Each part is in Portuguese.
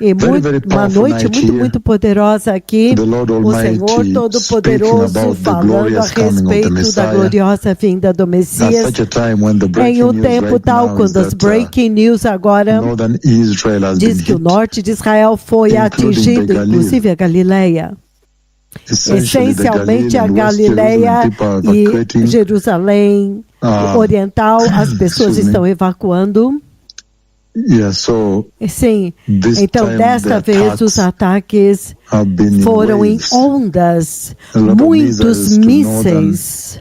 E uma noite muito poderosa aqui, o Senhor Todo-Poderoso falando a respeito da gloriosa vinda do Messias, em um tempo tal quando as breaking news agora diz que o norte de Israel foi atingido, inclusive a Galileia. Essencialmente a Galileia e Jerusalém Oriental, as pessoas estão evacuando. Sim, então desta vez os ataques foram em ondas, muitos mísseis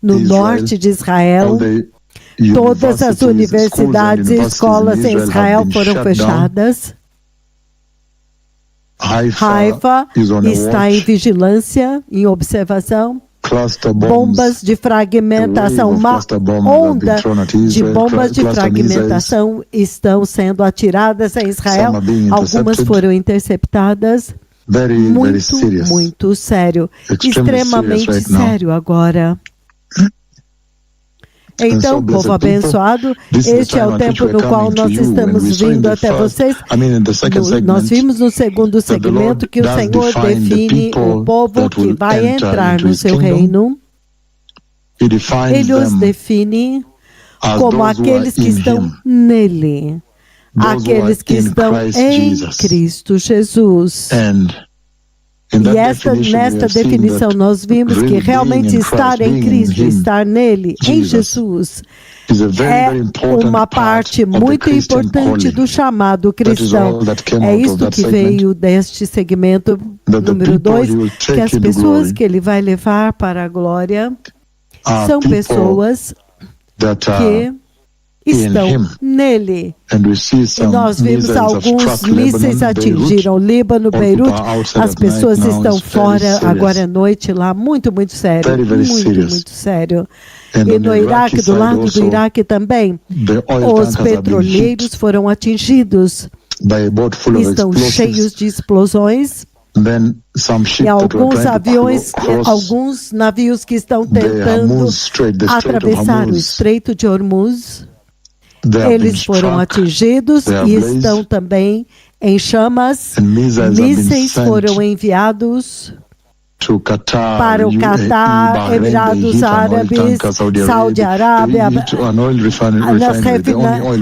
no norte de Israel. Todas as universidades e escolas em Israel foram fechadas. Haifa está em vigilância, em observação. Bombas de fragmentação, uma onda de bombas de fragmentação estão sendo atiradas em Israel. Algumas foram interceptadas. Muito sério. Extremamente sério agora. Então, povo abençoado, este é o tempo no qual nós estamos vindo até vocês. Nós vimos no segundo segmento que o Senhor define o povo que vai entrar no seu reino. Ele os define como aqueles que estão nele, aqueles que estão em Cristo Jesus. E nesta definição nós vimos que realmente estar em Cristo, estar nele, em Jesus, é uma parte muito importante do chamado cristão. É isto que veio deste segmento número 2, que as pessoas que ele vai levar para a glória são pessoas que estão nele. E nós vimos alguns mísseis atingiram o Líbano, Beirute. As pessoas estão fora agora à noite lá, muito sério, muito sério. E no Iraque, do lado do Iraque também, os petroleiros foram atingidos. Estão cheios de explosões. E alguns aviões, alguns navios que estão tentando atravessar o Estreito de Hormuz. Eles foram atingidos e estão também em chamas. Mísseis foram enviados para o Catar, Emirados Árabes, Saudi Arábia.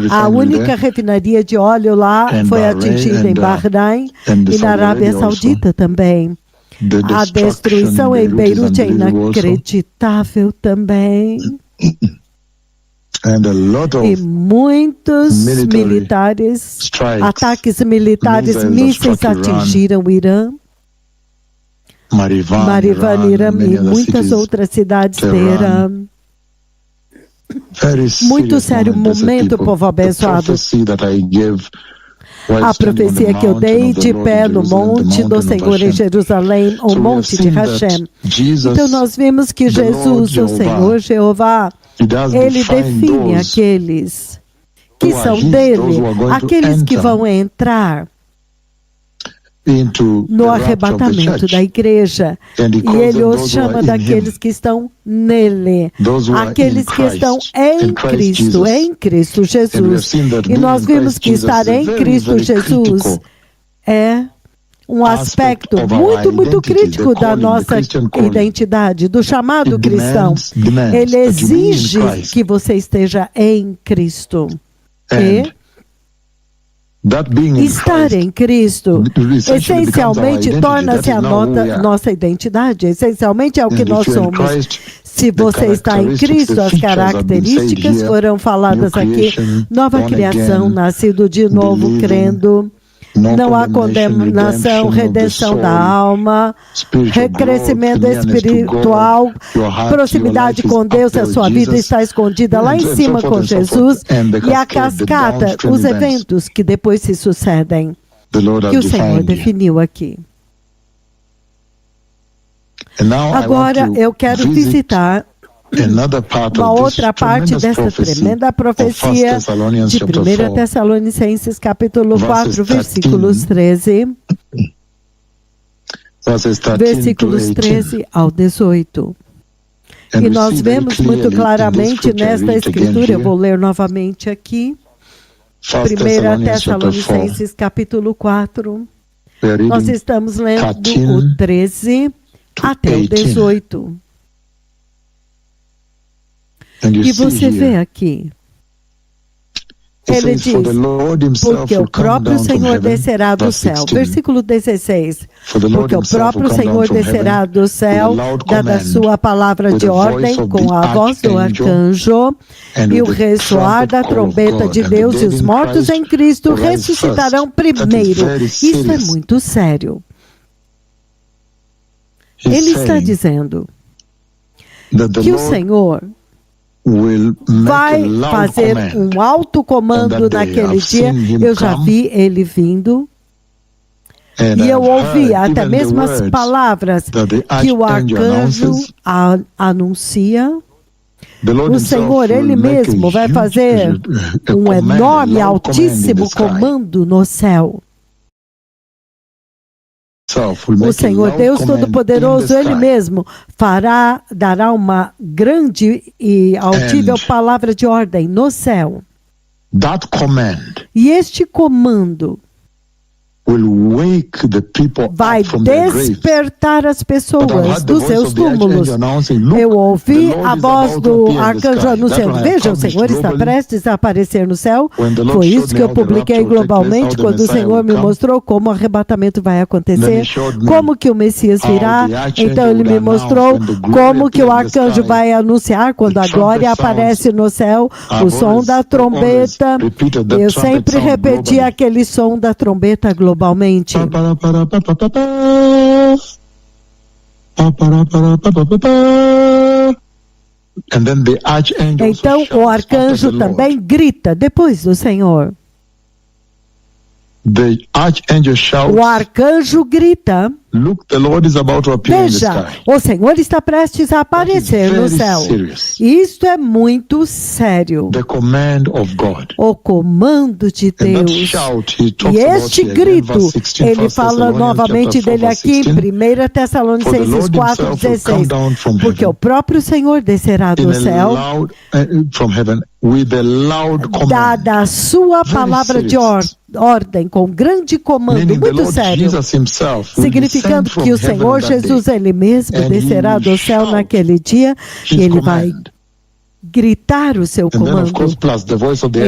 A única refinaria de óleo lá foi atingida em Bahrein e na Arábia Saudita também. A destruição em Beirute é inacreditável também. E muitos militares, ataques militares, mísseis atingiram o Irã, Marivan, Irã e muitas outras cidades do Irã. Muito sério momento, povo abençoado. A profecia que eu dei de pé no monte do Senhor em Jerusalém, o monte de Hashem. Então nós vimos que Jesus, o Senhor Jeová, ele define aqueles que são dele, aqueles que vão entrar no arrebatamento da igreja. E ele os chama daqueles que estão nele, aqueles que estão em Cristo Jesus. E nós vimos que estar em Cristo Jesus é um aspecto muito crítico da nossa identidade, do chamado cristão. Ele exige que você esteja em Cristo. E estar em Cristo, essencialmente, torna-se a nossa identidade. Essencialmente é o que nós somos. Se você está em Cristo, as características foram faladas aqui. Nova criação, nascido de novo, crendo. Não há condenação, redenção da alma, crescimento espiritual, proximidade com Deus, a sua vida está escondida lá em cima com Jesus, e a cascata, os eventos que depois se sucedem, que o Senhor definiu aqui. Agora eu quero visitar uma outra parte dessa tremenda profecia de 1 Tessalonicenses capítulo 4, versículos 13. Versículos 13 ao 18. E nós vemos muito claramente nesta escritura, eu vou ler novamente aqui. 1 Tessalonicenses capítulo 4. Nós estamos lendo o 13 até o 18. E você vê aqui, ele diz, porque o próprio Senhor descerá do céu. Versículo 16. Porque o próprio Senhor descerá do céu, dada a sua palavra de ordem, com a voz do arcanjo e o ressoar da trombeta de Deus, e os mortos em Cristo ressuscitarão primeiro. Isso é muito sério. Ele está dizendo que o Senhor vai fazer um alto comando naquele dia. Eu já vi ele vindo e eu ouvi até mesmo as palavras que o arcanjo anuncia. O Senhor, Ele mesmo, vai fazer um enorme, altíssimo comando no céu. O Senhor Deus Todo-Poderoso, Ele mesmo, dará uma grande e altível palavra de ordem no céu. E este comando vai despertar as pessoas dos seus túmulos. Eu ouvi a voz do arcanjo anunciando, veja, o Senhor está prestes a aparecer no céu. Foi isso que eu publiquei globalmente, quando o Senhor me mostrou como o arrebatamento vai acontecer, como que o Messias virá. Então ele me mostrou como que o arcanjo vai anunciar quando a glória aparece no céu, o som da trombeta. Eu sempre repeti aquele som da trombeta globalmente. Então o arcanjo também grita depois do Senhor. O arcanjo grita, veja, o Senhor está prestes a aparecer no céu. Isto é muito sério. O comando de Deus. E este grito, ele fala novamente dele aqui em 1 Tessalonicenses 4,16. Porque o próprio Senhor descerá do céu, dada a sua palavra de ordem, com grande comando, muito sério, significando que o Senhor Jesus, Ele mesmo, descerá do céu naquele dia e Ele vai gritar o seu comando.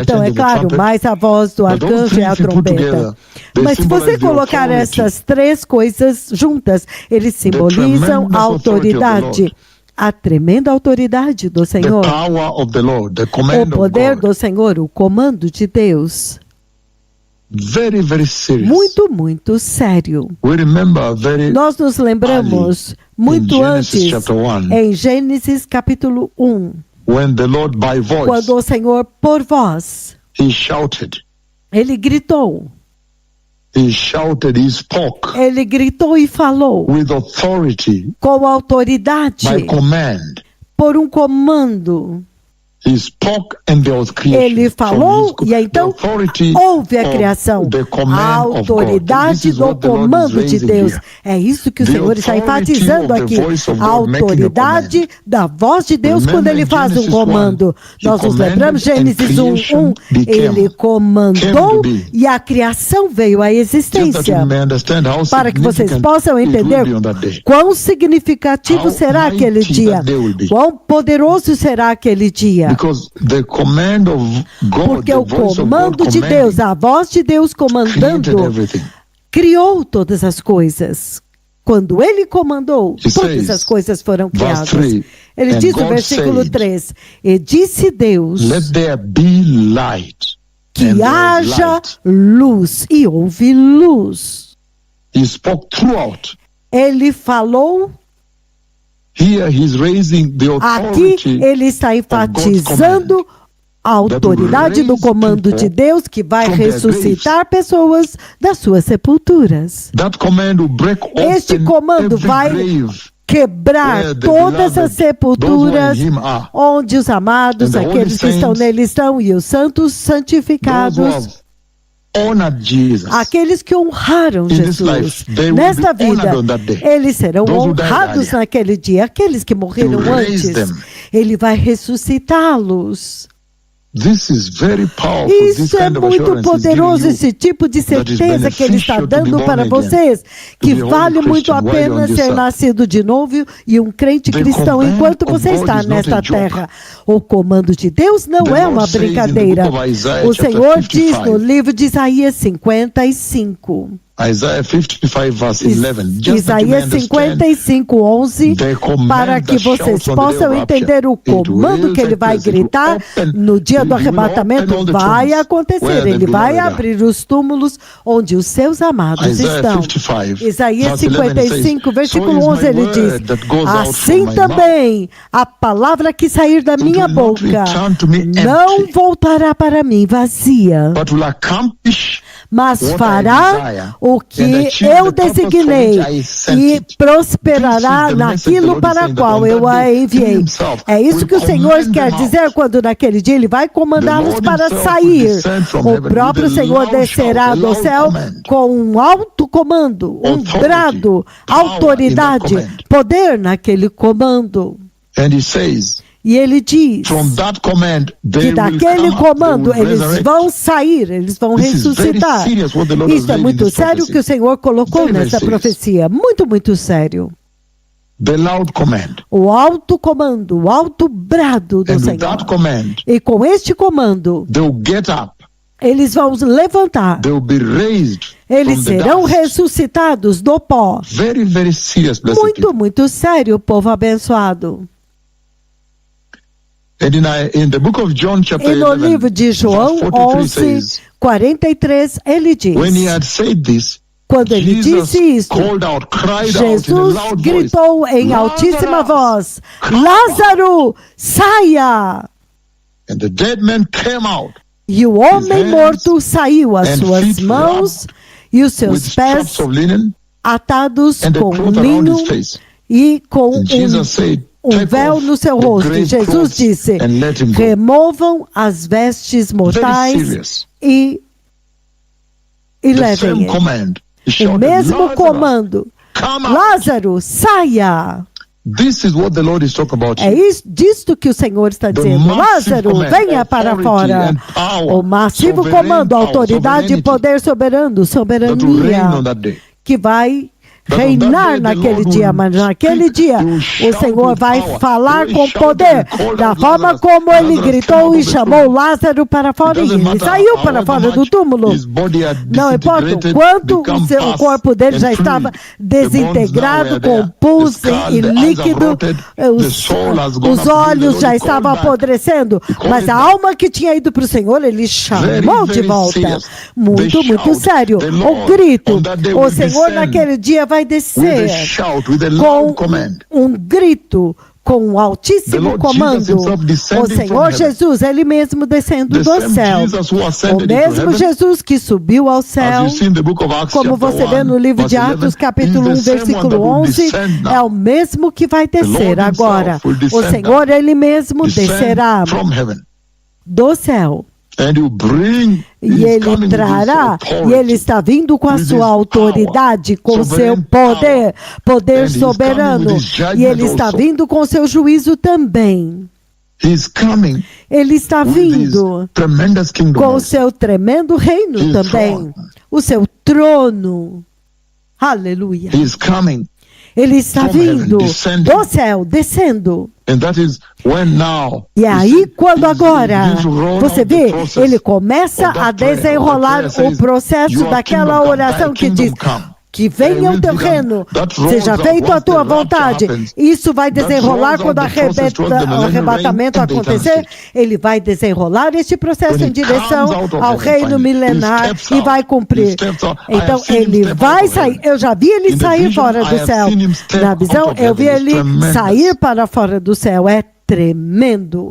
Então, é claro, mais a voz do arcanjo e a trombeta. Mas se você colocar essas três coisas juntas, eles simbolizam a autoridade. A tremenda autoridade do Senhor, o poder do Senhor, o comando de Deus. Muito, muito sério. Nós nos lembramos muito antes, em Gênesis capítulo 1, quando o Senhor, por voz, Ele gritou. Ele gritou e falou com autoridade, por um comando. Ele falou e então houve a criação. A autoridade do comando de Deus. É isso que o Senhor está enfatizando aqui. A autoridade da voz de Deus quando Ele faz um comando. Nós nos lembramos, Gênesis 1:1. Ele comandou e a criação veio à existência. Para que vocês possam entender quão significativo será aquele dia. Quão poderoso será aquele dia. Porque o comando de Deus, a voz de Deus comandando, criou todas as coisas. Quando Ele comandou, todas as coisas foram criadas. Ele diz no versículo 3, e disse Deus, que haja luz, e houve luz. Ele falou. Aqui ele está enfatizando a autoridade do comando de Deus que vai ressuscitar pessoas das suas sepulturas. Este comando vai quebrar todas as sepulturas onde os amados, aqueles que estão nele estão, e os santos santificados, aqueles que honraram Jesus nesta vida, eles serão honrados naquele dia. Aqueles que morreram antes, Ele vai ressuscitá-los. Isso é muito poderoso, esse tipo de certeza que Ele está dando para vocês, que vale muito a pena ser nascido de novo e um crente cristão enquanto você está nesta terra. O comando de Deus não é uma brincadeira. O Senhor diz no livro de Isaías 55. Isaiah 55, verse 11. Isaías 55, 11, para que vocês possam entender o comando que ele vai gritar no dia do arrebatamento, vai acontecer. Ele vai abrir os túmulos onde os seus amados estão. Isaías 55, versículo 11, ele diz: assim também a palavra que sair da minha boca não voltará para mim vazia, mas fará o que eu designei e prosperará naquilo para qual eu a enviei. É isso que o Senhor quer dizer quando naquele dia Ele vai comandá-los para sair. O próprio Senhor descerá do céu com um alto comando, um brado, autoridade, poder naquele comando. E ele diz que daquele comando eles vão sair, eles vão ressuscitar. Isso é muito sério que o Senhor colocou nessa profecia. Muito, muito sério. O alto comando, o alto brado do Senhor. E com este comando, eles vão levantar. Eles serão ressuscitados do pó. Muito, muito sério, povo abençoado. E no livro de João 11, 43, ele diz, quando ele disse isso, Jesus gritou em altíssima voz, Lázaro, saia! E o homem morto saiu, as suas mãos e os seus pés atados com linho e com um véu no seu rosto. E Jesus disse, removam as vestes mortais e levem ele. O mesmo comando. Lázaro, saia! É disto que o Senhor está dizendo. Lázaro, venha para fora. O massivo comando, autoridade, poder soberano, soberania, que vai reinar naquele dia, mas naquele dia o Senhor vai falar com poder, da forma como ele gritou e chamou Lázaro para fora, e ele saiu para fora do túmulo. Não importa o quanto o corpo dele já estava desintegrado, com pus e líquido, os olhos já estavam apodrecendo, mas a alma que tinha ido para o Senhor, ele chamou de volta. Muito, muito sério. O grito, o Senhor naquele dia vai descer com um grito, com um altíssimo comando. O Senhor Jesus, Ele mesmo descendo do céu. O mesmo Jesus que subiu ao céu, como você vê no livro de Atos, capítulo 1, versículo 11, é o mesmo que vai descer agora. O Senhor, Ele mesmo descerá do céu. E ele trará, e ele está vindo com a sua autoridade, com o seu poder soberano, e ele está vindo com o seu juízo também. Ele está vindo com o seu tremendo reino também, o seu trono. Aleluia. Ele está vindo do céu, descendo. E aí, quando agora, você vê, ele começa a desenrolar o processo daquela oração que diz, que venha o teu reino, seja feito a tua vontade. Isso vai desenrolar quando o arrebatamento acontecer. Ele vai desenrolar este processo em direção ao reino milenar e vai cumprir. Então, ele vai sair. Eu já vi ele sair fora do céu. Na visão, eu vi ele sair para fora do céu. É tremendo.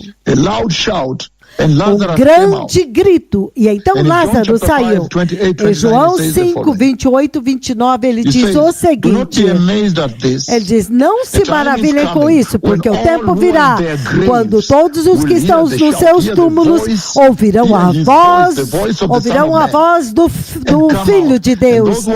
Um grande grito. E então Lázaro saiu. Em João 5, 28, 29, ele diz o seguinte. Ele diz, não se maravilhem com isso, porque o tempo virá, quando todos os que estão nos seus túmulos ouvirão a voz do Filho de Deus,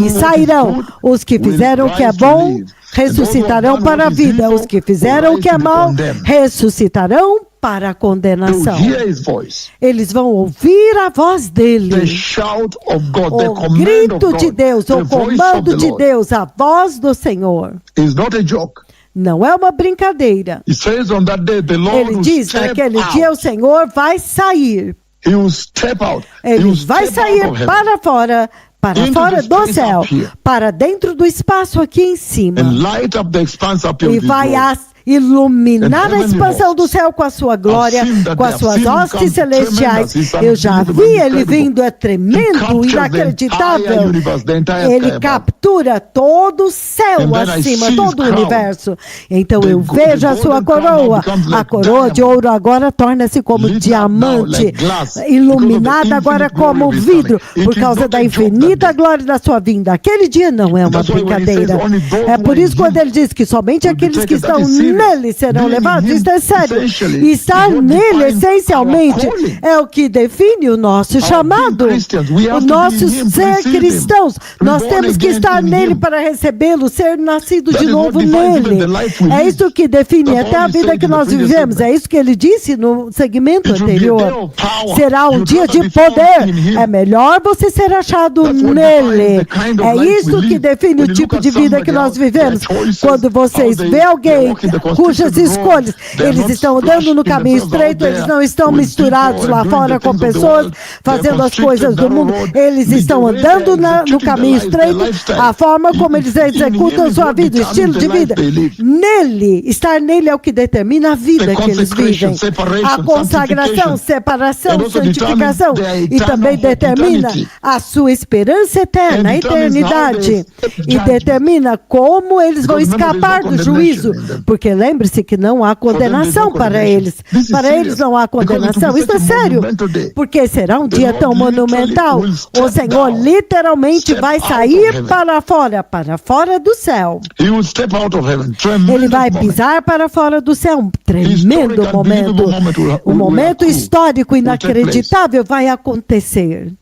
e sairão. Os que fizeram o que é bom ressuscitarão para a vida, os que fizeram o que é mal ressuscitarão para a condenação. Hear his voice. Eles vão ouvir a voz dele. The shout of God, the O command grito of de God, Deus, the o voice comando of the de Lord Deus, a voz do Senhor. is not a joke. Não é uma brincadeira. It says on that day, the Lord Ele will diz, step naquele out. dia o Senhor vai sair. He will step out. He Ele will vai step out sair of heaven para fora Into the do space céu, up here. para dentro do espaço aqui em cima. and light up the expanse up here E with his vai glory. iluminar And a heavenly expansão do hosts. céu com a sua glória, I've seen that com as they suas have seen him hostes come celestiais. tremendous. He's Eu já unbelievable, vi ele incredible. vindo, é He tremendo, captures the inacreditável. entire universe, the entire Ele sky captura todo o céu And then I acima, see his todo o crown. universo. Então The eu vejo a golden sua crown now coroa. becomes A like coroa de diamond. ouro agora torna-se como Lit up now diamante, like glass. Because of iluminada the agora infinite glory como of his vidro, coming. It por is causa not da a joke that infinita day. glória da sua vinda. Aquele dia não é uma That's why when he brincadeira. says only those É who por are isso in quando him ele diz que somente will be aqueles que taken, that estão is serious. nele serão Being in levados. him, Isso é sério. essentially, Estar is what nele, defines essencialmente, our calling. é o que define o nosso chamado. being Christians, we O have to be nosso in him to ser receive him. cristãos. Nós Reborn temos que again estar in nele him. para recebê-lo, ser nascido That de is what novo defines nele. even the life we É live. isso que define That's até a what he vida said que in the nós previous vivemos. segment. É isso que ele disse no segmento It will be a day anterior. of power. Será um You'd dia rather de be found poder. in him. É melhor você ser achado That's what nele. defines the kind of É life isso we que live. define When o you tipo look de at vida que somebody nós else, vivemos. their choices, Quando vocês how they vê alguém walk in the cujas constituted escolhas, road, they're eles not estão andando no splashing caminho themselves out estreito, eles there não estão with misturados people lá and fora doing the com things of the pessoas, world. fazendo They're as coisas constricted, do mundo. narrow road. Eles The estão way they're andando no executing caminho their life, estreito, their lifestyle. a forma como eles In executam him is sua what vida, o estilo determines de the life vida. they live. Nele, estar nele é o que determina a vida The que eles consecration, vivem. separation, A consagração, sanctification. separação, And also santificação. determines the E também eternal hope, determina eternity. a sua esperança eterna, a And determines how eternidade. they escape E judgment. determina como eles vão Because remember, escapar there's no do juízo. condemnation in them. Porque lembre-se que não há condenação no para condemnation. eles. This is Para serious. eles não há Because it will be condenação. Isso é such a sério. monumental day. Porque será um The dia Lord tão literally monumental. will O step Senhor down, literalmente step vai out of sair heaven. para fora do céu. He will step out of heaven. Ele vai Tremendous pisar para fora do céu. Um tremendo Historic, momento. unbelievable moment will Um momento accrue, histórico will take place. inacreditável vai acontecer.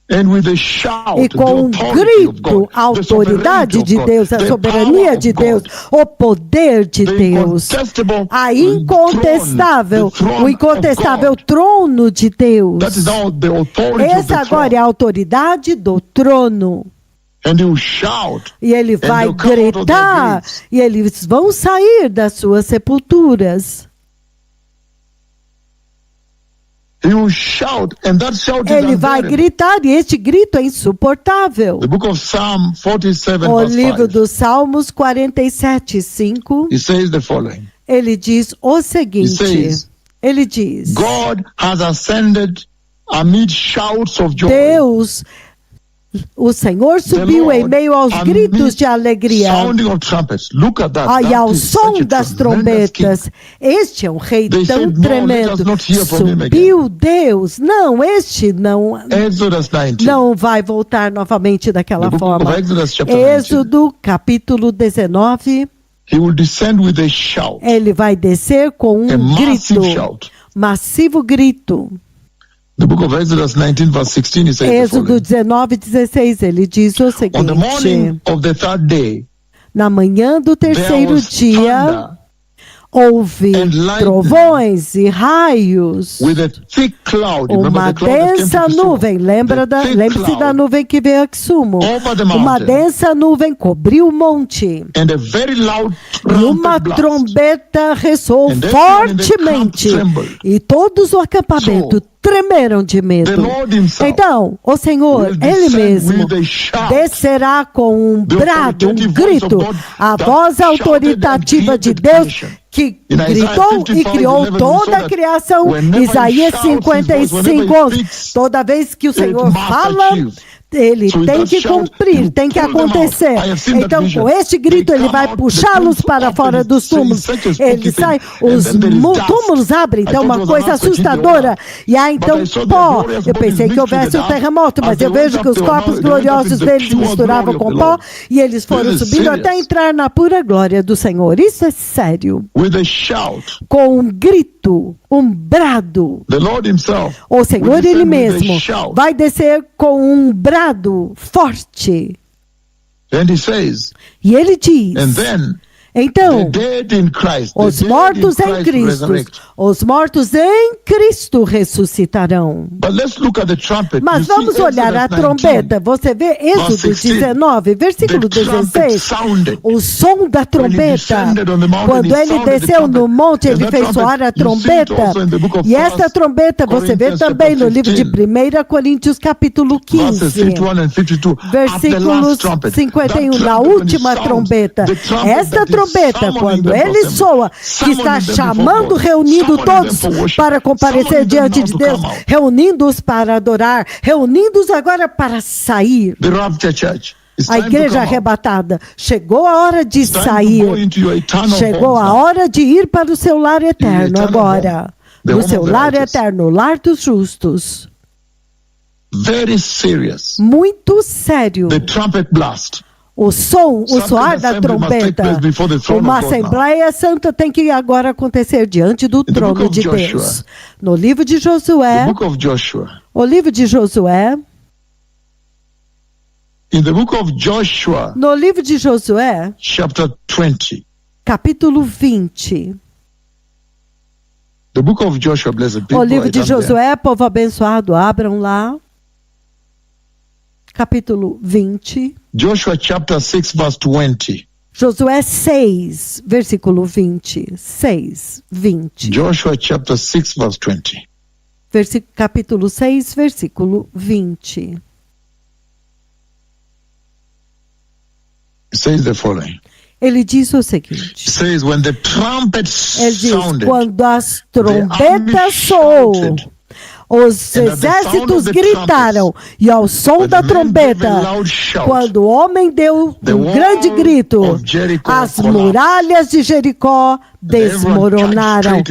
And with a shout, E com um the authority of grito, God, a the autoridade sovereignty de of God, Deus, a the soberania power de of Deus, God, o poder de the Deus, incontestable a throne, incontestável, the throne o incontestável of God. trono de Deus. That is now the authority of Essa the agora é throne. a autoridade do trono. And he will shout. E ele vai they'll come out of their gritar, graves. e eles vão sair das suas sepulturas. He will shout, and that shout is Ele vai unbearable. gritar, e este grito é insuportável. The book of Psalm 47, O verse livro 5, dos Salmos 47:5, it says the following. ele diz o seguinte, says, ele diz, God has ascended amid shouts of joy. Deus, o Senhor subiu em meio aos gritos de alegria Sounding of trumpets. Look at that. e ao That is such som a das tremendous king. trombetas. Este é um rei They tão said, "No, let tremendo. us not hear from him Subiu Deus. Não, este não, Exodus 19. não vai voltar novamente daquela The book forma. of Exodus, chapter 19. Êxodo, capítulo 19, He will descend with a shout. ele vai descer com A um massive grito, shout. massivo grito. The book of Exodus 19, verse 16, it says the Êxodo following. 19:16, ele diz o On the morning seguinte: of the third day, na manhã do there terceiro was dia, thunder houve and lightning trovões e raios, with a thick cloud. uma Remember the cloud that came densa to Kisumu? nuvem. The thick Lembre-se da cloud nuvem que veio a Kisumu. over the Uma mountain. densa nuvem cobriu o monte. And a very loud E uma trumpet blast. trombeta ressoou And everyone in the camp fortemente. trembled. E todos o acampamento tremeram de The medo. Lord himself Então, o Senhor, will Ele descend mesmo, with a shout. descerá com um The brado, um authoritative voice grito, of God a that voz shouted autoritativa and de created Deus creation. que In Isaiah gritou e 55, criou 11, we toda saw a that criação. whenever he Isaías shouts his voice, 55, whenever he 11. speaks, Toda vez que o Senhor must fala, achieve. ele So tem that que shout, cumprir, you tem que pull them out. acontecer. I have seen that Então, vision. com este grito, They ele come vai out, puxá-los the tombs para open, fora dos it's such túmulos. a spooky Ele thing. sai, And os then there is dust. túmulos abrem, I então thought uma it was coisa an earthquake in the assustadora. order. E há But então I saw their pó. glorious Eu bodies pensei que mixed with houvesse the um dust. terremoto, mas As they eu vejo went que up, os they were corpos now- they went up gloriosos in the deles pure misturavam glory of com the pó Lord. e eles foram This is subindo serious. até entrar na pura glória do Senhor. Isso é sério. With a shout, Com um grito, um brado. the Lord himself O will Senhor, descend Ele with a mesmo, shout. vai descer com um brado forte. And he says, E Ele diz, and then Então, os mortos em Cristo ressuscitarão. Mas vamos olhar a trombeta. Você vê Êxodo 19, versículo 16. O som da trombeta. Quando ele desceu no monte, ele fez soar a trombeta. E esta trombeta você vê também no livro de 1 Coríntios capítulo 15. Versículos 51. Na última trombeta. Esta trombeta, quando ele soa, que está chamando, reunindo todos para comparecer diante de Deus, reunindo-os para adorar, reunindo-os agora para sair. A igreja arrebatada. Chegou a hora de sair. Chegou a hora de ir para o seu lar eterno agora. No seu lar eterno, o lar dos justos. Muito sério. O som, o soar da trombeta. Uma Assembleia Santa tem que agora acontecer diante do trono de Deus. No livro de Josué, o livro de Josué, no livro de Josué, capítulo 20. O livro de Josué, povo abençoado, abram lá. Capítulo 20. Joshua chapter 6 verse 20. Josué 6, versículo 20. 6, 20. Joshua chapter 6 verse 20. Capítulo 6, versículo 20. It says the following. Ele diz o seguinte. Says, when the trumpet sounded, quando as trombetas soam, os exércitos gritaram, e ao som da trombeta, quando o homem deu um grande grito, as muralhas de Jericó desmoronaram,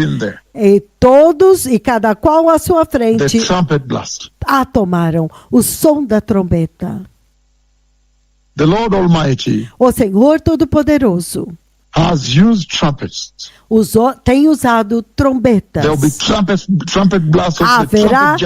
e todos, e cada qual à sua frente, a tomaram. O som da trombeta. The Lord Almighty, o Senhor Todo-Poderoso, has used trumpets. Tem usado trombetas. There will be trumpet blasts. Haverá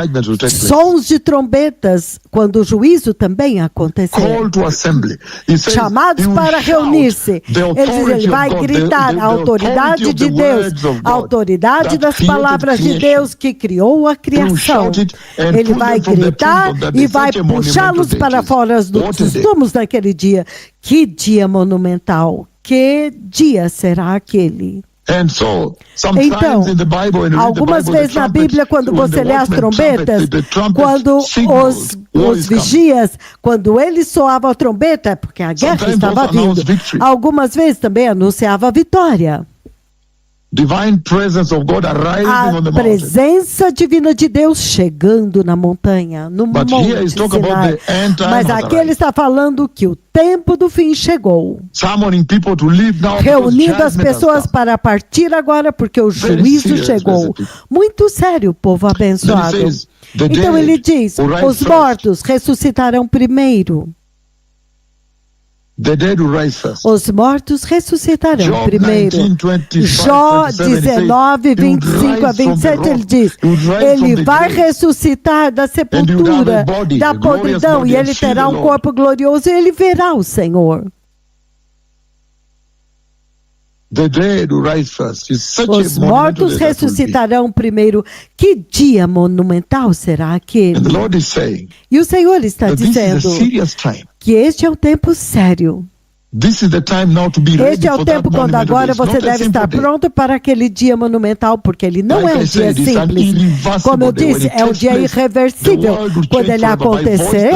sons de trombetas quando o juízo também acontecer. Call to assembly. Chamados para reunir-se. Ele vai gritar a autoridade de Deus, a autoridade das palavras de Deus que criou a criação. Ele vai gritar e vai puxá-los para fora dos túmulos naquele dia. Que dia monumental! Que dia será aquele? Então, algumas vezes na Bíblia, quando você lê as trombetas, quando os vigias, quando eles soavam a trombeta, porque a guerra estava vindo, algumas vezes também anunciava a vitória. A presença divina de Deus chegando na montanha, no monte Sinai. Mas aqui ele está falando que o tempo do fim chegou. Reunindo as pessoas para partir agora, porque o juízo chegou. Muito sério, povo abençoado. Então ele diz, os mortos ressuscitarão primeiro. Os mortos ressuscitarão primeiro. Jó 19, 25 a 27, ele diz, ele vai ressuscitar da sepultura, da podridão, e ele terá um corpo glorioso, e ele verá o Senhor. Os mortos ressuscitarão primeiro. Que dia monumental será aquele? E o Senhor está dizendo que este é um tempo sério. Este é o tempo quando agora você deve estar pronto para aquele dia monumental, porque ele não é um dia simples. Como eu disse, é um dia irreversível. Quando ele acontecer,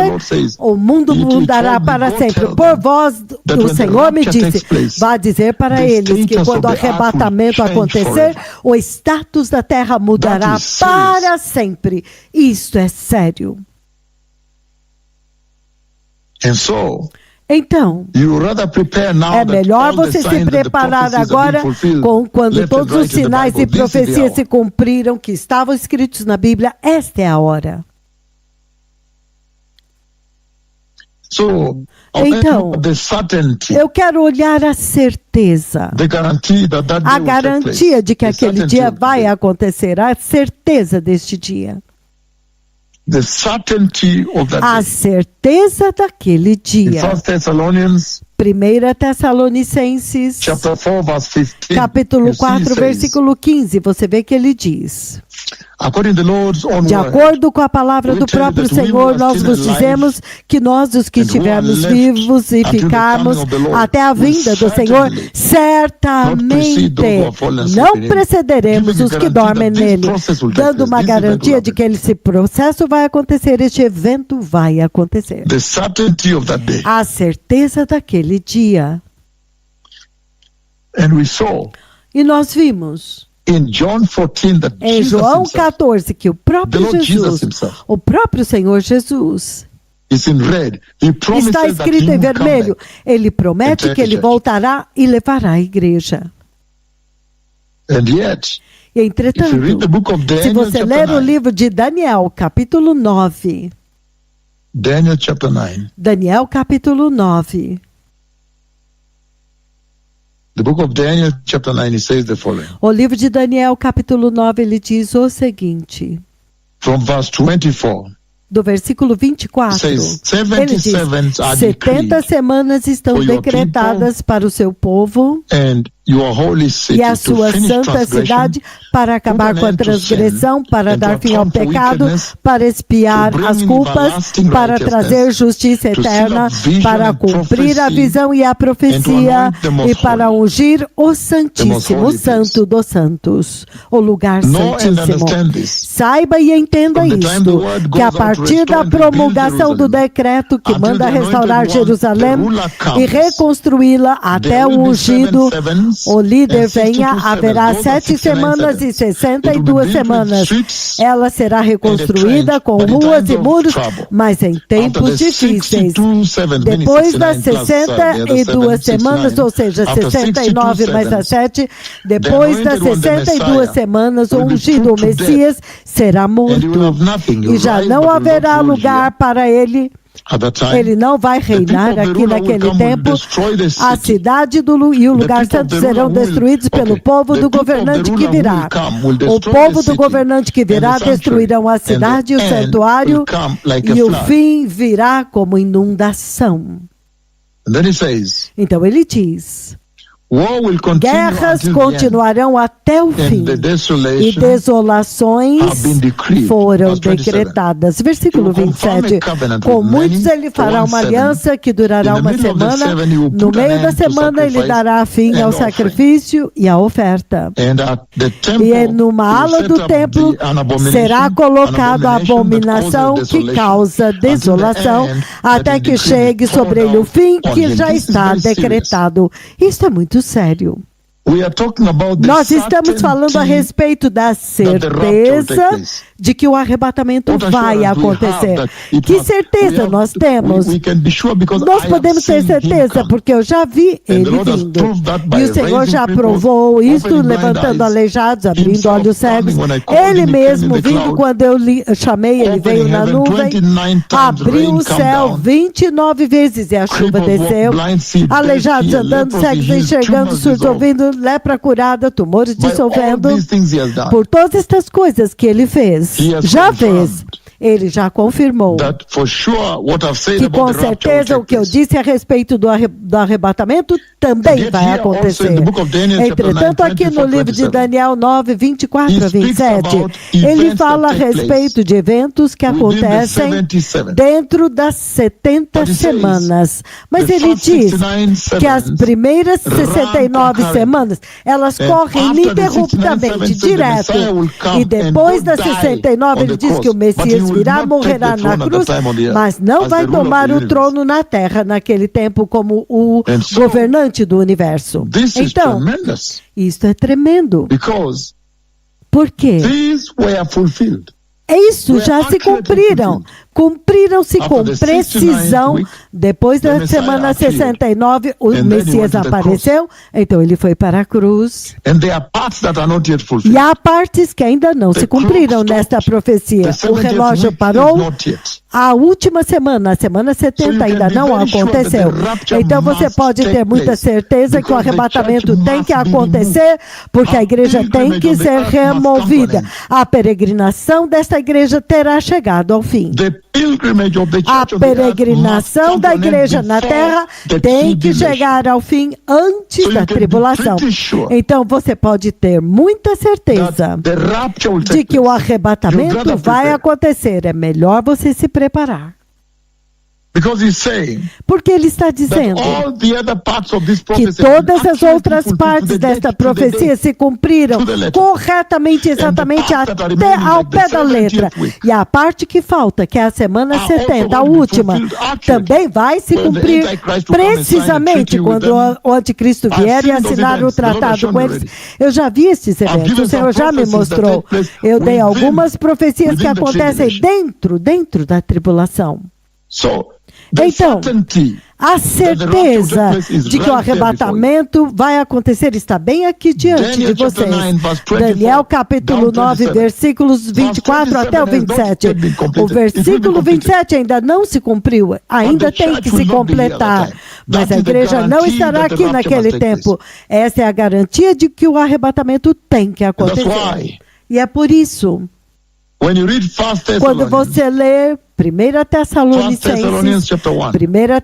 o mundo mudará para sempre. Por voz do Senhor me disse, vá dizer para eles que quando o arrebatamento acontecer, o status da terra mudará para sempre. Isto é sério. Então, é melhor você se preparar agora quando todos os sinais e profecias se cumpriram que estavam escritos na Bíblia. Esta é a hora. Então, eu quero olhar a certeza, a garantia de que aquele dia vai acontecer, a certeza deste dia. A certeza daquele dia. 1 1 Tessalonicenses, chapter 4, verse 15. capítulo 4, versículo 15, você vê que ele diz: According to the Lord's own de word, acordo com a palavra do próprio Senhor, nós vos dizemos que nós, os que estivermos vivos e ficarmos até a vinda do Senhor, certamente não precederemos os que dormem nele, dando uma garantia de que esse processo vai acontecer, este evento vai acontecer. the certainty of that day. A certeza daquele dia. And we saw E nós vimos in John 14 that em Jesus João himself, 14 que o próprio the Lord Jesus, Jesus himself, o próprio Senhor Jesus, is in red. He promises está that escrito he em will come vermelho. back. Ele promete and que ele take the church. voltará e levará a igreja. And yet, E if entretanto, you read the book of se Daniel, você chapter ler o 9, livro de Daniel, capítulo 9, Daniel chapter 9, Daniel capítulo 9, the book of Daniel chapter 9, it says the following. o livro de Daniel capítulo 9, ele diz o seguinte, From verse 24, do versículo 24, says, ele 70 diz, sevens are 70 decreed semanas estão for your decretadas para o seu povo and your holy city e a to sua finish santa transgression, cidade, para acabar com a transgressão, para dar fim ao pecado, para expiar as culpas, para trazer justiça eterna, para cumprir a visão e a profecia e para ungir o Santíssimo, o Santo dos Santos, o lugar santíssimo. Saiba e entenda isto, que a partir da promulgação do decreto que manda restaurar Jerusalém e reconstruí-la até o ungido, o líder venha, haverá 7 semanas e 62 semanas. Ela será reconstruída com ruas e muros, mas em tempos difíceis. Depois das 62 semanas, ou seja, 69 mais as 7, depois das 62 semanas, o ungido, o Messias, será morto. E já não haverá lugar para ele. Ele não vai reinar aqui naquele tempo. A cidade e o lugar santo serão destruídos pelo povo do governante que virá. O povo do governante que virá destruirão a cidade e o santuário, e o fim virá como inundação. Então ele diz: guerras continuarão até o fim, e desolações foram decretadas. Versículo 27. Com muitos ele fará uma aliança que durará uma semana. No meio da semana ele dará fim ao sacrifício e à oferta. E numa ala do templo será colocado a abominação que causa desolação, até que chegue sobre ele o fim que já está decretado. Isso é muito sério. Nós estamos falando a respeito da certeza de que o arrebatamento vai acontecer. Que certeza nós temos? Nós podemos ter certeza porque eu já vi ele vindo. E o Senhor já provou isso, levantando aleijados, abrindo olhos cegos. Ele mesmo vindo, quando eu chamei, ele veio na nuvem, abriu o céu 29 vezes e a chuva desceu. Aleijados andando, cegos enxergando, surdos ouvindo, lepra curada, tumores dissolvendo. Por todas estas coisas que ele fez, já fez. Ele já confirmou que com certeza o que eu disse a respeito do arrebatamento também vai acontecer. Entretanto, aqui no livro de Daniel 9, 24 a 27, ele fala a respeito de eventos que acontecem dentro das 70 semanas. Mas ele diz que as primeiras 69 semanas, elas correm ininterruptamente, direto. E depois das 69, ele diz que o Messias virá, morrerá na cruz, mas não vai tomar o trono na terra naquele tempo como o governante do universo. Então, isso é tremendo. Por quê? Isso já se cumpriram. Cumpriram-se com precisão. Depois da semana 69, o Messias apareceu, então ele foi para a cruz. E há partes que ainda não se cumpriram nesta profecia. O relógio parou. A última semana, a semana 70, ainda não aconteceu. Então você pode ter muita certeza que o arrebatamento tem que acontecer, porque a igreja tem que ser removida. A peregrinação desta igreja terá chegado ao fim. A peregrinação da igreja na terra tem que chegar ao fim antes da tribulação. Então você pode ter muita certeza de que o arrebatamento vai acontecer. É melhor você se preparar. Porque ele está dizendo que todas as outras partes desta profecia se cumpriram corretamente, exatamente até ao pé da letra. E a parte que falta, que é a semana 70, a última, também vai se cumprir precisamente quando o anticristo vier e assinar o tratado com eles. Eu já vi esses eventos, o Senhor já me mostrou. Eu dei algumas profecias que acontecem dentro da tribulação. Então, a certeza de que o arrebatamento vai acontecer está bem aqui diante de vocês. Daniel capítulo 9, versículos 24 até o 27. O versículo 27 ainda não se cumpriu, ainda tem que se completar. Mas a igreja não estará aqui naquele tempo. Essa é a garantia de que o arrebatamento tem que acontecer. E é por isso, quando você lê 1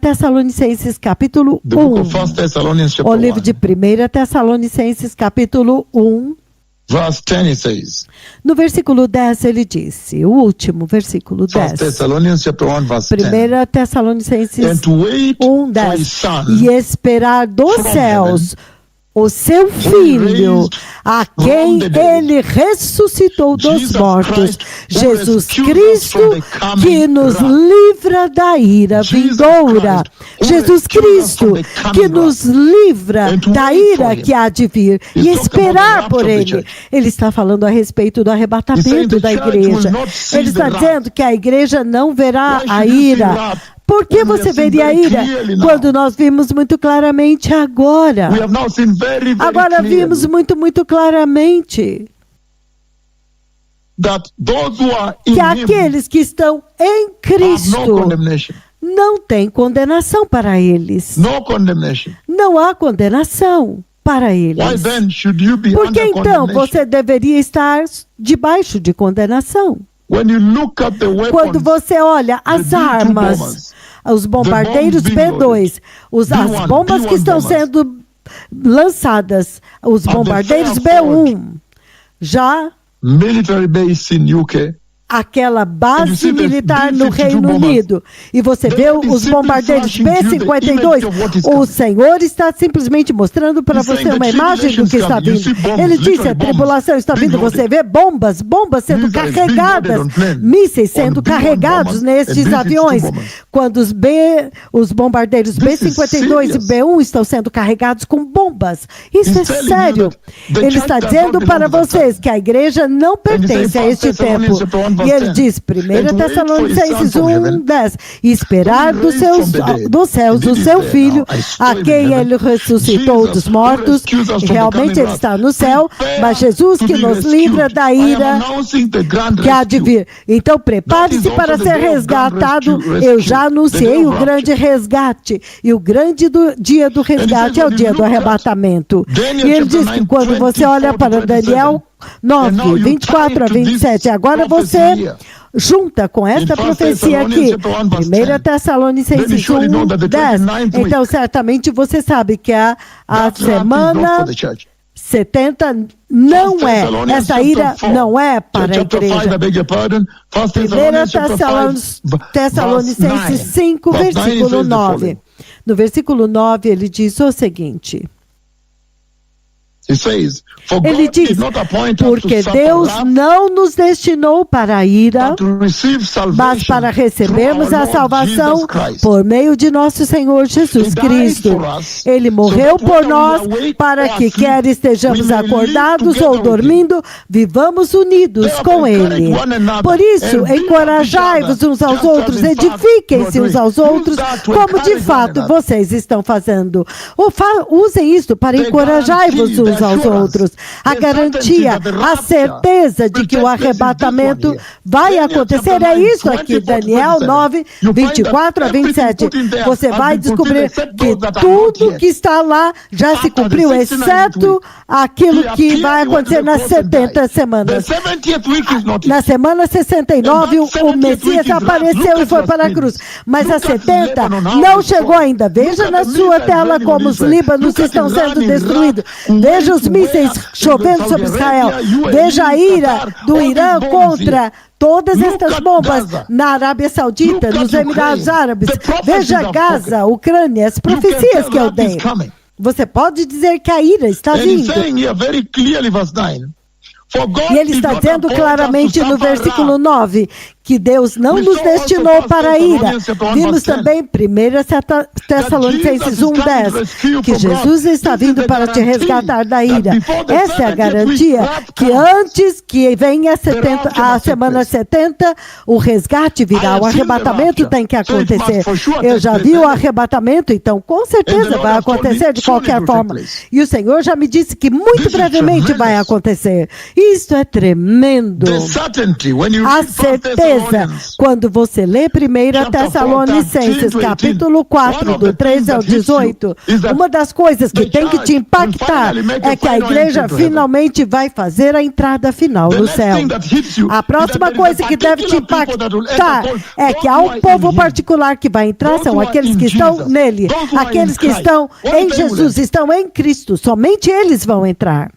Tessalonicenses capítulo 1, o livro de 1 Tessalonicenses capítulo 1, no versículo 10 ele disse, o último versículo 10, 1 Tessalonicenses 1, 10, e esperar dos céus o seu Filho, a quem ele ressuscitou dos mortos, Jesus Cristo, que nos livra da ira vindoura. Jesus Cristo, que nos livra da ira que há de vir, e esperar por ele. Ele está falando a respeito do arrebatamento da igreja. Ele está dizendo que a igreja não verá a ira. Por que você veria a ira quando nós vimos muito claramente agora? Agora vimos muito claramente que aqueles que estão em Cristo não têm condenação para eles. Não há condenação para eles. Por que então você deveria estar debaixo de condenação? Quando você olha as armas, os bombardeiros B2, as bombas que estão sendo lançadas, os bombardeiros B1, já aquela base militar no Reino Unido, e você vê os bombardeiros B-52, o Senhor está simplesmente mostrando para você uma imagem do que está vindo. Ele disse, a tribulação está vindo, você vê bombas sendo carregadas, mísseis sendo carregados nestes aviões, quando os bombardeiros B-52 e B-1 estão sendo carregados com bombas. Isso é sério. Ele está dizendo para vocês que a igreja não pertence a este tempo. E ele diz, 1 Tessalonicenses 1, 10, esperar dos céus o seu Filho, a quem ele ressuscitou dos mortos. Realmente ele está no céu, mas Jesus que nos livra da ira que há de vir. Então prepare-se para ser resgatado. Eu já anunciei o grande resgate, e o grande dia do resgate é o dia do arrebatamento. E ele diz que quando você olha para Daniel 9, 24 a 27, agora você junta com esta profecia aqui, 1 Tessalonicenses 1, 10. Então, certamente você sabe que a semana 70 não é, essa ira não é para a igreja. 1 Tessalonicenses 5, versículo 9. No versículo 9 ele diz o seguinte. Ele diz, porque Deus não nos destinou para a ira, mas para recebermos a salvação por meio de nosso Senhor Jesus Cristo. Ele morreu por nós para que, quer estejamos acordados ou dormindo, vivamos unidos com Ele. Por isso, encorajai-vos uns aos outros, edifiquem-se uns aos outros, como de fato vocês estão fazendo. Usem isto para encorajar-vos uns uns aos outros. A garantia, a certeza de que o arrebatamento vai acontecer. É isso aqui, Daniel 9, 24 a 27. Você vai descobrir que tudo que está lá já se cumpriu, exceto aquilo que vai acontecer nas 70 semanas. Na semana 69, o Messias apareceu e foi para a cruz. Mas a 70 não chegou ainda. Veja na sua tela como os Líbanos estão sendo destruídos. Veja os mísseis chovendo sobre Israel. Veja a ira do Irã contra todas estas bombas na Arábia Saudita, nos Emirados Árabes. Veja Gaza, Ucrânia, as profecias que eu dei. Você pode dizer que a ira está vindo. E ele está dizendo claramente no versículo 9 que Deus não nos destinou para a ira. Vimos também 1 Tessalonicenses 1:10 que Jesus está vindo para te resgatar da ira. Essa é a garantia que antes que venha a semana 70, o resgate virá. O arrebatamento tem que acontecer. Eu já vi o arrebatamento, então com certeza vai acontecer de qualquer forma. E o Senhor já me disse que muito brevemente vai acontecer. Isso é tremendo. A certeza, quando você lê 1 Tessalonicenses, capítulo 4, do 13 ao 18, uma das coisas que tem que te impactar é que a igreja finalmente vai fazer a entrada final no céu. A próxima coisa que deve te impactar é que há um povo particular que vai entrar, são aqueles que estão nele, aqueles que estão em Jesus, estão em Cristo, somente eles vão entrar.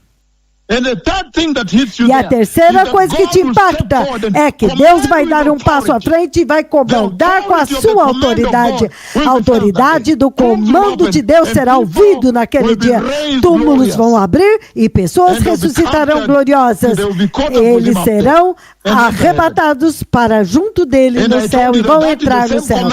E a terceira coisa que te impacta é que Deus vai dar um passo à frente e vai comandar com a sua autoridade. A autoridade do comando de Deus será ouvido naquele dia. Túmulos vão abrir e pessoas ressuscitarão gloriosas. Eles serão arrebatados para junto dele no céu e vão entrar no céu.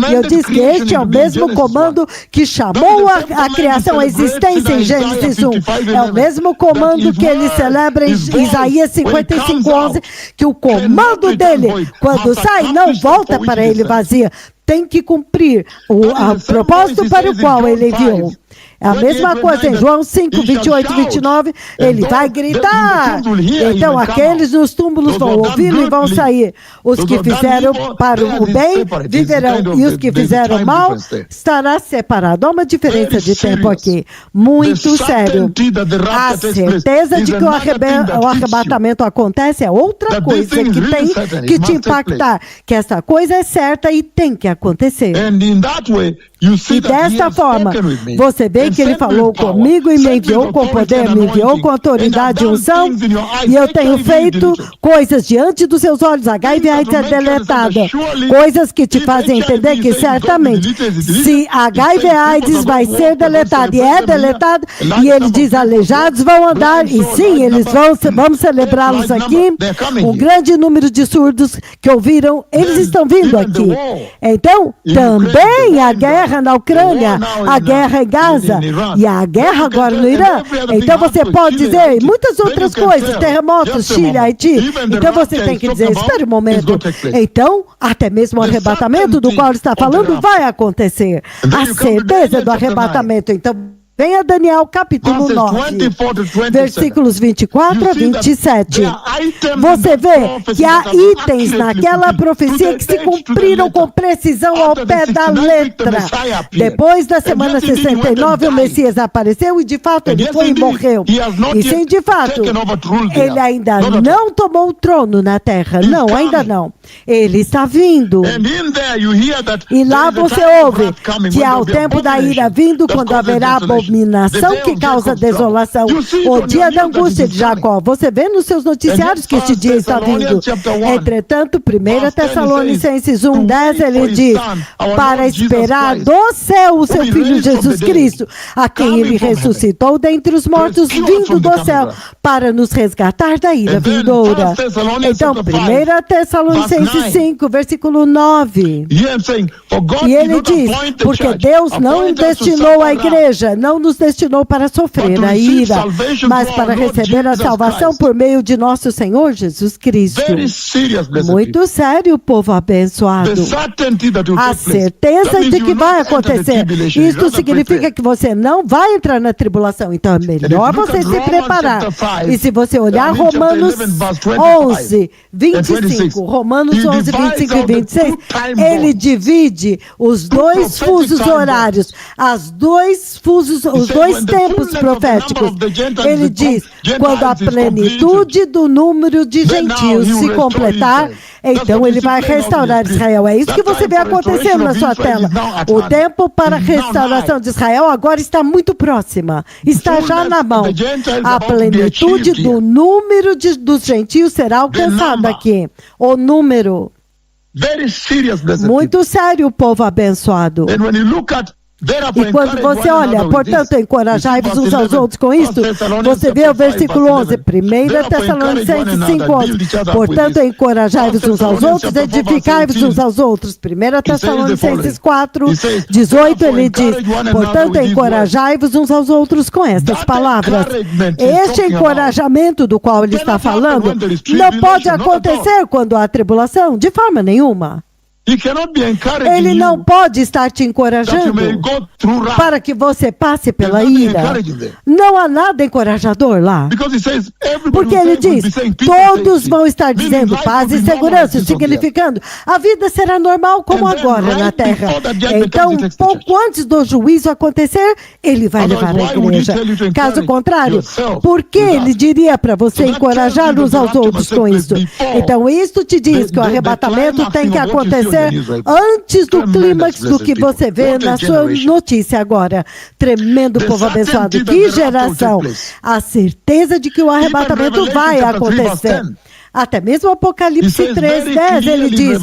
E eu disse que este é o mesmo comando que chamou a criação à existência em Gênesis 1. É o mesmo comando que ele celebra em Isaías 55:11, que o comando dele, quando sai, não volta para ele vazia. Tem que cumprir o propósito para o qual ele enviou. É a mesma coisa em João 5, 28 e 29, ele vai gritar. Então aqueles nos túmulos vão ouvi-lo e vão sair. Os que fizeram para o bem viverão, e os que fizeram mal estará separado. Há uma diferença de tempo aqui, muito sério. A certeza de que o arrebatamento acontece é outra coisa que tem que te impactar, que essa coisa é certa e tem que acontecer. E desta forma, você vê que ele falou comigo e me enviou com poder, me enviou com autoridade e unção, e eu tenho feito coisas diante dos seus olhos. HIV/AIDS é deletada. Coisas que te fazem entender que certamente, se HIV/AIDS vai ser deletada, e é deletada, e ele diz, aleijados vão andar, e sim, vamos celebrá-los aqui. Um grande número de surdos que ouviram, eles estão vindo aqui. Então, também a guerra na Ucrânia, a guerra em Gaza e a guerra agora no Irã. Então você pode dizer muitas outras coisas, terremotos, Chile, Haiti. Então você tem que dizer, espere um momento. Então, até mesmo o arrebatamento do qual ele está falando vai acontecer. A certeza do arrebatamento. Então, venha Daniel capítulo 9, versículos 24 a 27. Você vê que há itens naquela profecia que se cumpriram com precisão ao pé da letra. Depois da semana 69, o Messias apareceu e de fato ele foi e morreu. E sim, de fato, ele ainda não tomou o trono na terra. Não, ainda não. Ele está vindo. E lá você ouve que há o tempo da ira vindo, quando haverá abominação que causa desolação. O dia da angústia de Jacó. Você vê nos seus noticiários que este dia está vindo. Entretanto, 1 Tessalonicenses 1:10, ele diz, para esperar do céu o seu Filho Jesus Cristo, a quem ele ressuscitou dentre os mortos, vindo do céu, para nos resgatar da ira vindoura. Então, 1 Tessalonicenses 5, versículo 9. E ele diz, porque Deus não destinou a igreja, não nos destinou para sofrer a ira, mas para receber a salvação por meio de nosso Senhor Jesus Cristo. Muito sério, povo abençoado. A certeza de que vai acontecer. Isto significa que você não vai entrar na tribulação. Então é melhor você se preparar. E se você olhar Romanos 11, 25, Romanos 11, 25 e 26, ele divide os dois fusos horários, os dois tempos proféticos. Ele diz, quando a plenitude do número de gentios se completar, então ele vai restaurar Israel. É isso que você vê acontecendo na sua tela. O tempo para a restauração de Israel agora está muito próxima. Está já na mão. A plenitude do número dos gentios será alcançada aqui. O número. Muito sério, povo abençoado. E quando você olha, portanto, encorajai-vos uns aos outros com isto, você vê o versículo 11, 1 Tessalonicenses 5:11. Portanto, encorajai-vos uns aos outros, edificai-vos uns aos outros. 1 Tessalonicenses 4:18, ele diz, portanto, encorajai-vos uns aos outros com estas palavras. Este encorajamento do qual ele está falando não pode acontecer quando há tribulação, de forma nenhuma. Ele não pode estar te encorajando para que você passe pela ira. Não há nada encorajador lá. Porque ele diz, todos vão estar dizendo paz e segurança, significando a vida será normal como agora na terra. Então, pouco antes do juízo acontecer, ele vai levar a igreja. Caso contrário, por que ele diria para você encorajar uns aos outros com isso? Então, isto te diz que o arrebatamento tem que acontecer antes do clímax do que você vê na sua notícia agora. Tremendo povo abençoado. Que geração! A certeza de que o arrebatamento vai acontecer. Até mesmo Apocalipse 3:10, ele diz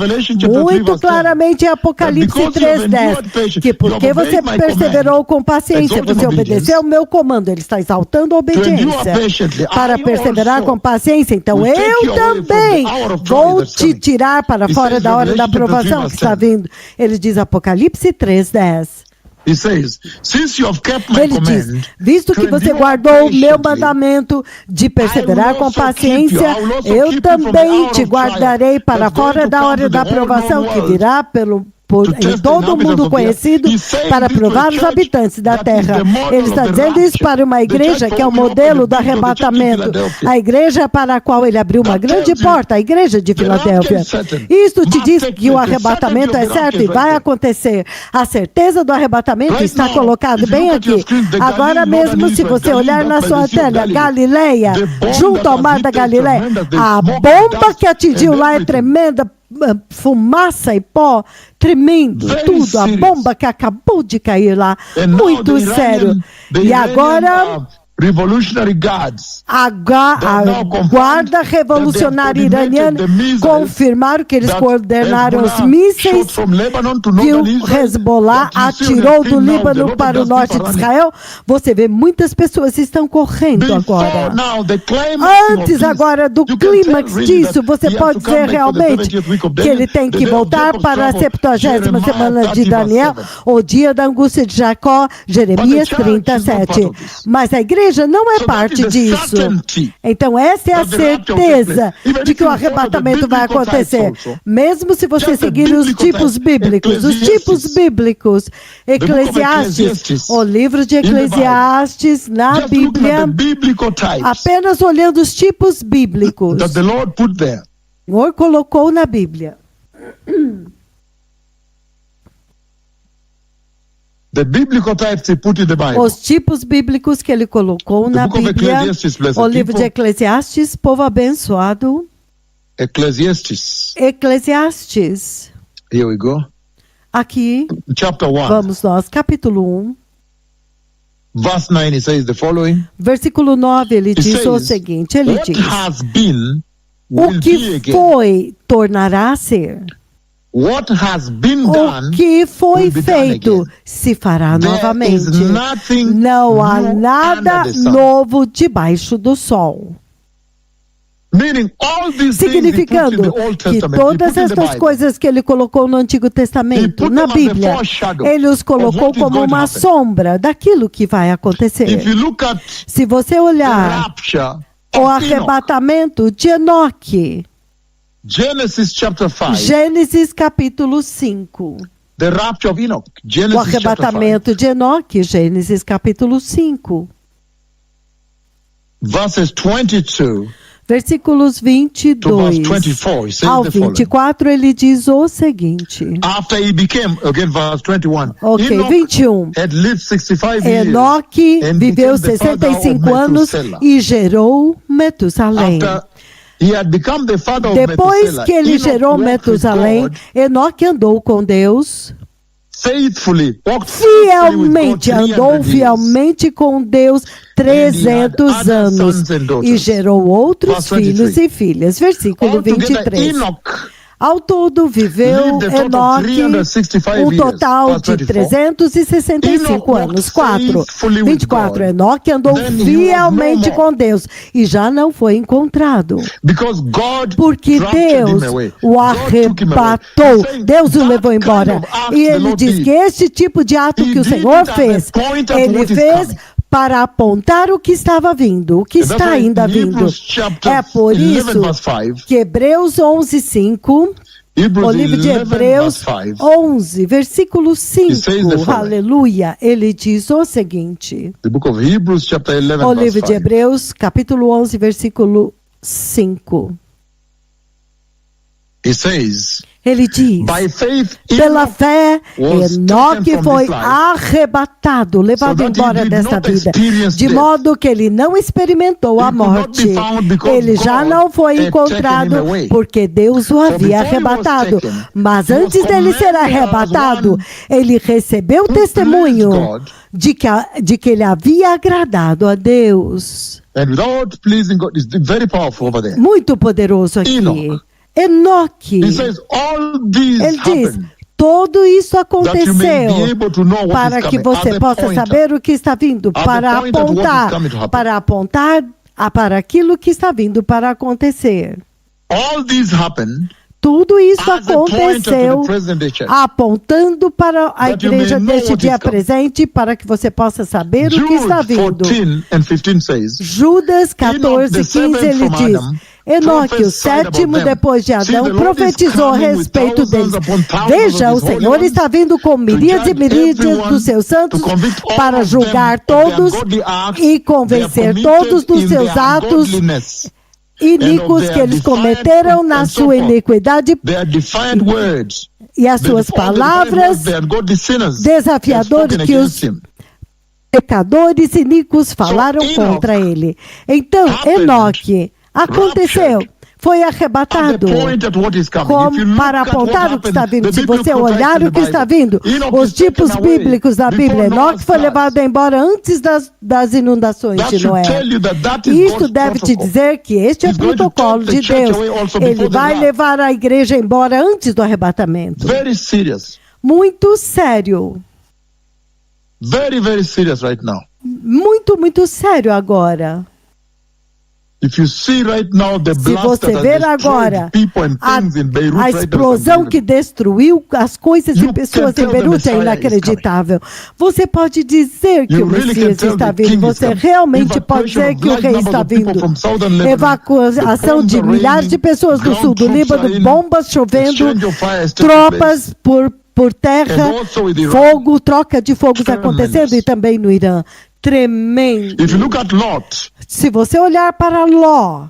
muito claramente em Apocalipse 3:10, que porque você perseverou com paciência, você obedeceu ao meu comando, ele está exaltando a obediência para perseverar com paciência. Então eu também vou te tirar para fora da hora da aprovação que está vindo. Ele diz Apocalipse 3:10. Ele diz, visto que você guardou o meu mandamento de perseverar com paciência, eu também te guardarei para fora da hora da aprovação que virá em todo o mundo conhecido para provar os habitantes da terra. Ele está dizendo isso para uma igreja que é o modelo do arrebatamento. A igreja para a qual ele abriu uma grande porta, a igreja de Filadélfia. Isto te diz que o arrebatamento é certo e vai acontecer. A certeza do arrebatamento está colocada bem aqui. Agora mesmo, se você olhar na sua tela, Galileia, junto ao mar da Galileia, a bomba que atingiu lá é tremenda, fumaça e pó, tremendo, tudo, a bomba que acabou de cair lá, muito sério. E agora a guarda revolucionária iraniana confirmaram que eles coordenaram os mísseis que o Hezbollah atirou do Líbano para o norte de Israel. Você vê muitas pessoas estão correndo agora. Antes agora do clímax disso, você pode dizer realmente que ele tem que voltar para a 70ª semana de Daniel, o dia da angústia de Jacó, Jeremias 37. Mas a igreja não é parte disso. Então essa é a certeza de que o arrebatamento vai acontecer. Mesmo se você seguir os tipos bíblicos. Os tipos bíblicos. Eclesiastes. O livro de Eclesiastes na Bíblia. Apenas olhando os tipos bíblicos. O Senhor colocou na Bíblia. Os tipos bíblicos que ele colocou na Bíblia, o livro de Eclesiastes, povo abençoado. Eclesiastes. Here we go. Aqui, vamos nós, capítulo 1. Verse 9, it says the following. Versículo 9, ele diz o seguinte, ele diz, o que foi, tornará a ser. what has been done, o que foi will be done feito again. se fará There novamente. is nothing Não há new nada under the sun. novo debaixo do sol. Meaning all these things he put in Significando the Old que Testament, todas he put in the estas Bible. coisas que ele colocou no Antigo He Testamento, put na them as a Bíblia, foreshadow ele os of colocou what is como going to uma happen. sombra daquilo que vai If acontecer. you look at Se você the olhar rapture o of Enoch, arrebatamento de Enoque, Genesis chapter 5, Gênesis capítulo 5. the rapture of Enoch, O Genesis chapter 5, arrebatamento de Enoque, Gênesis capítulo 5. verses 22 Versículos to verse 22 24, he says ao the following. 24, ele diz o seguinte. After he became, again verse 21, Ok, Enoch 21. had lived 65 years Enoque and viveu became the father of 65 anos Methuselah. e gerou Metusalém. After he had become the father of Depois Methuselah, que ele Enoch gerou walked with Metusalém, God Enoque andou com Deus faithfully, walked faithfully with God fielmente, 300 andou years. fielmente com Deus 300 other anos sons and daughters. e gerou outros Verse 23. filhos e filhas. Versículo Altogether, 23. Enoch Ao todo viveu lived a total of Enoque 365 total years. de Verse 24. 365 Enoch anos. walked faithfully with 24. God. Enoque andou Then he was fielmente no more. com Deus e já não foi encontrado. Because God Porque drafted Deus him away. o God took him away. arrebatou, He says, Deus o that levou kind embora. of act E the ele Lord diz did. que este tipo de ato He que o did Senhor it at fez, the point at ele what is fez coming. para apontar o que estava vindo, o que And that's está why ainda in vindo. Hebrews chapter É por 11 isso verse 5, que Hebreus 11:5, Hebrews o livro de 11 Hebreus verse 5, 11, versículo 5, says the following. aleluia, ele diz o seguinte, the book of Hebrews chapter 11 o verse livro de 5. Hebreus, capítulo 11, versículo 5, He says, ele diz, by faith pela Enoch fé, was Enoque taken from foi this life, arrebatado, levado so that he embora did desta not vida, experience de death. modo que ele não experimentou He a could not morte. be found because Ele já God não foi had encontrado taken him away. porque Deus o For havia before he was arrebatado. taken, Mas he was antes dele ser commended as arrebatado, one ele recebeu o who testemunho pleased God. de que ele havia agradado a Deus. And without pleasing God, it's very powerful over there. Muito poderoso aqui. Enoch. Enoque. He says, all these Ele diz, happened tudo isso that you may aconteceu be able to know what para is que coming. você At the possa point, saber o que está vindo, the para point at what is apontar, coming to happen. para apontar para aquilo que está vindo para acontecer. all these happened Tudo isso as a pointer to aconteceu the present day church. apontando para a That you igreja may know deste what dia is coming. presente, para que você possa saber o que Jude está vindo. 14 and 15 says, Judas 14, the 15, seventh ele from diz, Adam, Enoque, o prophesied sétimo about them. depois de See, Adão, the Lord is profetizou a coming with respeito thousands deles. upon thousands Veja, of o his holy Senhor ones está vindo com milhares e judge milhares everyone, dos seus santos to convict all para of julgar them of their todos ungodly acts e they convencer have todos committed dos in seus their atos ungodliness, iníquos and of que eles their cometeram defiant na and so sua forth. iniquidade their defiant words, e as suas all the defiant palavras words, the ungodly sinners desafiadoras have spoken que against os him. pecadores iníquos falaram Enoch contra ele. Então, happened, Enoque aconteceu, foi At the arrebatado point at what is coming. If you look para at what apontar o que está happened, vindo. the Se você biblical olhar facts in o que the está Bible, vindo, Enoch os is taken tipos away bíblicos da before Bíblia, Noah's Enoque foi flood. levado embora antes das inundações That de should Noé. tell you that is Isto God's deve te protocol. dizer que este é o He's going to protocolo take the de church Deus. away also Ele before the vai wrath. levar a igreja embora antes do arrebatamento. Very serious. Muito sério. Very, very serious right now. Muito, muito sério agora. If you see right now the Se blast você that has ver destroyed agora people and a things in Beirut a right now, explosão que destruiu as coisas You e pessoas can em tell the Beirut é Messiah is inacreditável. Você pode dizer que You o really can Messias tell está the vindo. king is Você coming. realmente pode Evacuation dizer of que o large rei numbers está of people vindo. from southern Lebanon. Evacuação The de bombs are milhares de raining, pessoas do ground sul do troops Líbano, are in, bombas chovendo, exchange of fire has taken tropas por terra, And also with Iran. fogo, troca de fogos Tremendous. acontecendo e também no Irã. Tremendo. If you look at Lot, Se você olhar para Ló,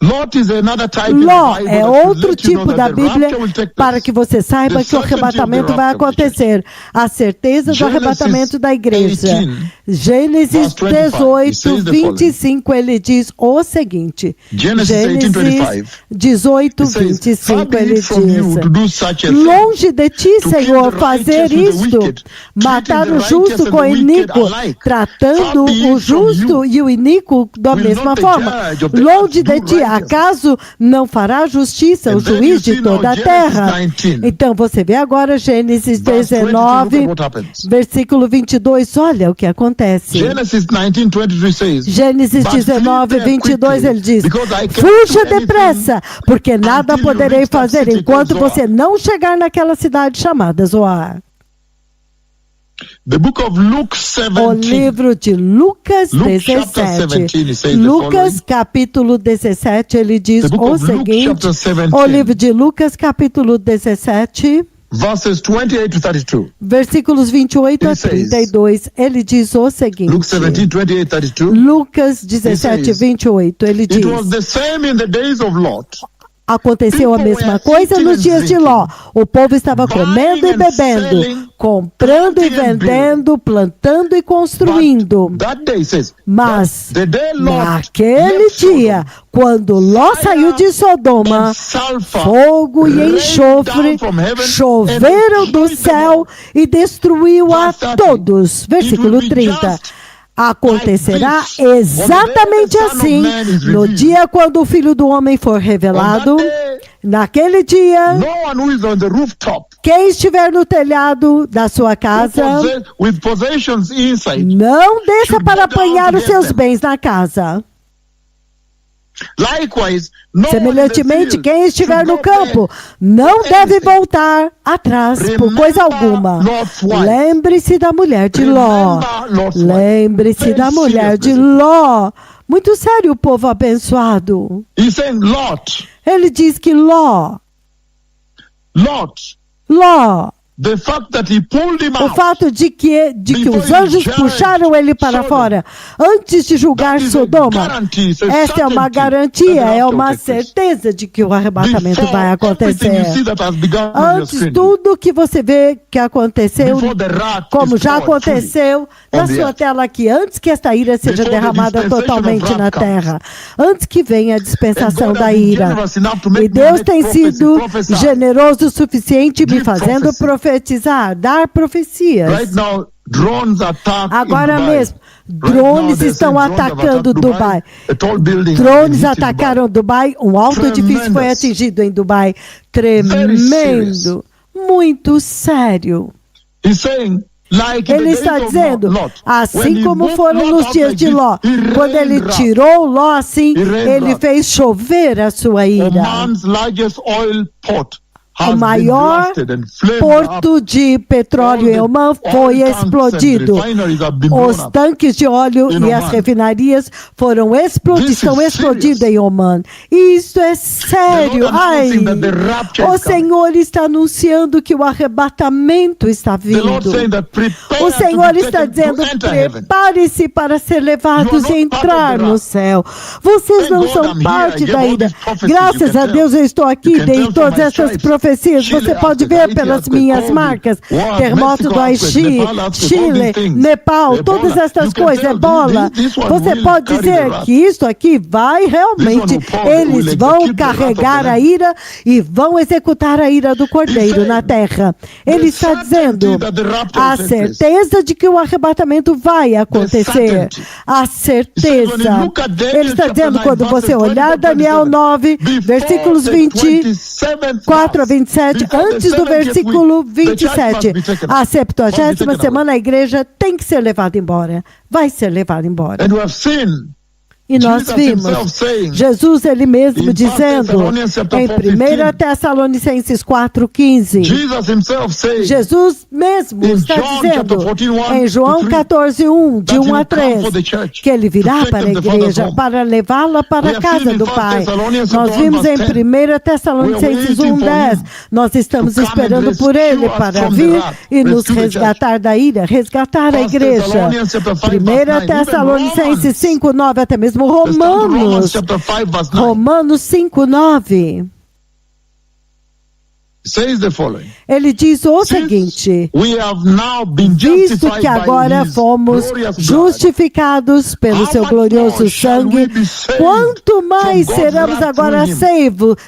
Lot is another type in the Ló Bible é that should outro let you know tipo that da the Bíblia rapture will take para place. que você saiba The que o certainty of the arrebatamento vai rapture will take acontecer. A certeza do Genesis arrebatamento da igreja. 18, Gênesis verse 25, it 18, says the 25, ele diz o seguinte. Genesis 18:25. 18, It says, 25, "Far be ele it from you to diz. do such a thing, Longe de ti, to Senhor, kill the fazer righteous with the isto, wicked, matar treating o the justo righteous com o and the wicked iníquo, alike. tratando Far be it o from justo you. e o iníquo da Will mesma not the forma. judge of the Longe earth de do ti, acaso não fará justiça o juiz de toda a terra? Então você vê agora Gênesis 19, versículo 22, olha o que acontece. Gênesis 19, 22, ele diz: fuja depressa, porque nada poderei fazer enquanto você não chegar naquela cidade chamada Zoar. O livro de Lucas 17. Lucas capítulo 17, ele diz o seguinte. O livro de Lucas capítulo 17, verses 28 to 32. Versículos 28 a 32, ele diz o seguinte. Lucas 17, 28, ele diz: It was the same in the days of Lot. Aconteceu a mesma coisa nos dias de Ló. O povo estava comendo e bebendo, comprando e vendendo, plantando e construindo. Mas naquele dia, quando Ló saiu de Sodoma, fogo e enxofre choveram do céu e destruiu a todos. Versículo 30. Acontecerá exatamente assim no dia quando o Filho do Homem for revelado. Naquele dia, quem estiver no telhado da sua casa, não desça para apanhar os seus bens na casa. Semelhantemente, quem estiver no campo não deve voltar atrás por coisa alguma. Lembre-se da mulher de Ló. Lembre-se da mulher de Ló. Muito sério, o povo abençoado. Ele diz que Ló. O fato de que os anjos puxaram ele para fora antes de julgar Sodoma, esta é uma garantia, é uma certeza de que o arrebatamento vai acontecer. Antes, tudo que você vê que aconteceu, como já aconteceu na sua tela aqui, antes que esta ira seja derramada totalmente na terra, antes que venha a dispensação da ira. E Deus tem sido generoso o suficiente me fazendo profetizar, dar profecias. Agora mesmo, drones estão atacando Dubai. Drones atacaram Dubai. Um alto edifício foi atingido em Dubai. Tremendo. Muito sério. Ele está dizendo, assim como foram nos dias de Ló, quando ele tirou Ló assim, ele fez chover a sua ira. O maior porto de petróleo em Oman foi explodido. Os tanques de óleo e as refinarias estão explodindo em Oman. Isso é sério. Ai, o Senhor está anunciando que o arrebatamento está vindo. O Senhor está dizendo, prepare-se para ser levados e entrar no céu. Vocês não são parte da ira. Graças a Deus eu estou aqui, dei todas essas profecias. Você pode ver pelas minhas marcas, terremoto do Haiti, Chile, Nepal, todas essas coisas, Ebola. Você pode dizer que isso aqui vai realmente, eles vão carregar a ira e vão executar a ira do Cordeiro na terra. Ele está dizendo a certeza de que o arrebatamento vai acontecer. A certeza. Ele está dizendo, quando você olhar Daniel 9, versículos 24 a 27, antes do versículo 27, a 70ª semana a igreja tem que ser levada embora. Vai ser levada embora. E nós vimos Jesus ele mesmo dizendo em 1 Tessalonicenses 4:15, Jesus mesmo está dizendo em João 14:1, de 1 a 3, que ele virá para a igreja para levá-la para a casa do Pai. Nós vimos em 1 Tessalonicenses 1:10, nós estamos esperando por ele para vir e nos resgatar da ira, resgatar a igreja. 1 Tessalonicenses 5:9, até mesmo Romanos 5:9. Ele diz o seguinte: visto que agora fomos justificados pelo seu glorioso sangue, quanto mais seremos agora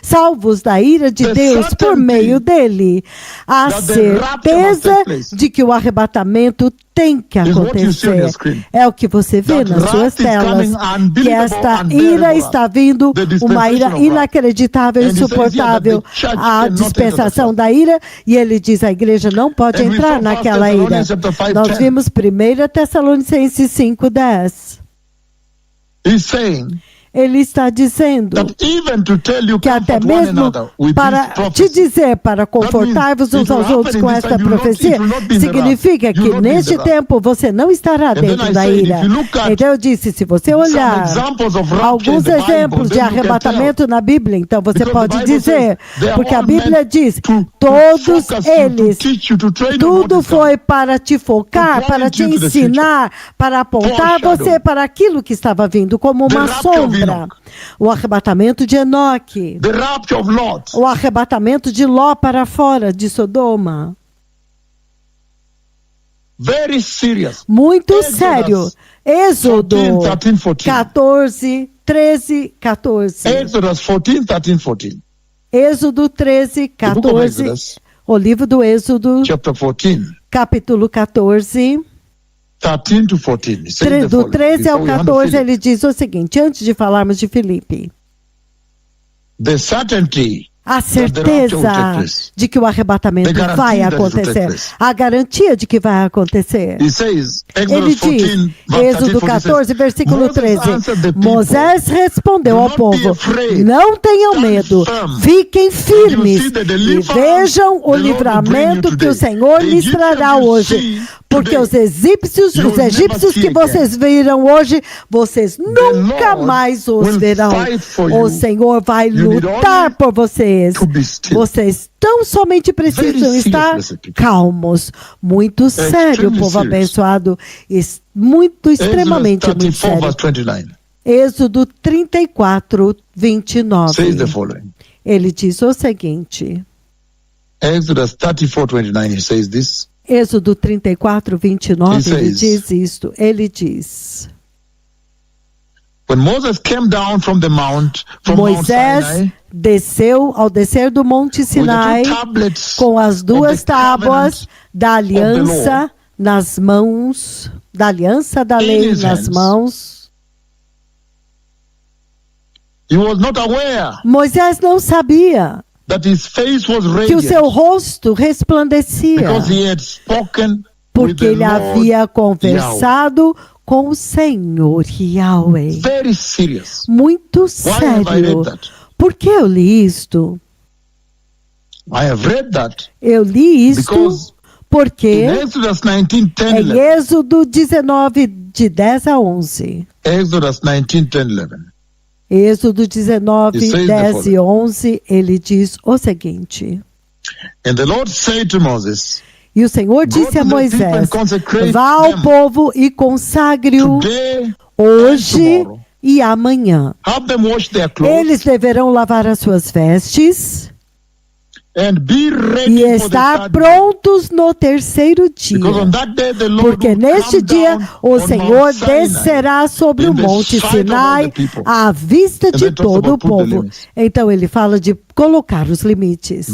salvos da ira de Deus por meio dele. A certeza de que o arrebatamento tem que acontecer. É o que você vê nas suas telas, que esta ira está vindo, uma ira inacreditável e insuportável, a dispensação da ira, e ele diz, a igreja não pode entrar naquela ira. Nós vimos 1 Tessalonicenses 5:10. Ele está dizendo que até mesmo para te dizer, para confortar-vos uns aos outros com esta profecia, significa que neste tempo você não estará dentro da ira. Então eu disse, se você olhar alguns exemplos de arrebatamento na Bíblia, então você pode dizer, porque a Bíblia diz, todos eles, tudo foi para te focar, para te ensinar, para apontar você para aquilo que estava vindo como uma sombra. O arrebatamento de Enoque, o arrebatamento de Ló para fora de Sodoma. Muito sério. Êxodo 14, 13, 14. Êxodo 13, 14. O livro do Êxodo, capítulo 14. 13 to 14. Do 13 ao 14, ele diz o seguinte, antes de falarmos de Filipe. A certeza de que o arrebatamento vai acontecer. A garantia de que vai acontecer. Ele diz, Êxodo 14, versículo 13, Moisés respondeu ao povo, não tenham medo, fiquem firmes e vejam o livramento que o Senhor lhes trará hoje. Porque os egípcios que vocês viram hoje, vocês nunca mais os verão. O Senhor vai lutar por vocês. Vocês tão somente precisam estar calmos. Muito sério, povo abençoado. Muito, extremamente muito sério. Êxodo 34, 29. Ele diz o seguinte. Exodus 34, 29, he says this. Êxodo 34, 29, ele diz isto. Ele diz... Moisés desceu, ao descer do Monte Sinai, com as duas tábuas da aliança nas mãos, da aliança da lei nas mãos. Moisés não sabia que o seu rosto resplandecia, porque ele havia conversado com o Senhor Yahweh. Muito sério. Por que eu li isto? Eu li isto porque em Êxodo 19, de 10 a 11. Êxodo 19, 10 e 11, ele diz o seguinte. E o Senhor disse a Moisés, vá ao povo e consagre-o hoje e amanhã. Eles deverão lavar as suas vestes e estar prontos no terceiro dia, porque neste dia o Senhor descerá sobre o Monte Sinai à vista de todo o povo. Então ele fala de colocar os limites.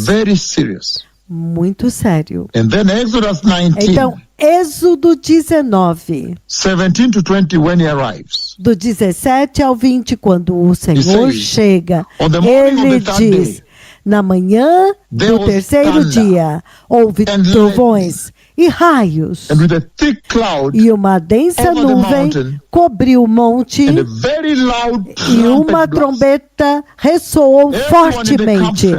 Muito sério. Então, Êxodo 19, do 17 ao 20, quando o Senhor chega, ele diz, na manhã do terceiro dia, houve trovões e raios, e uma densa nuvem cobriu o monte, e uma trombeta ressoou fortemente.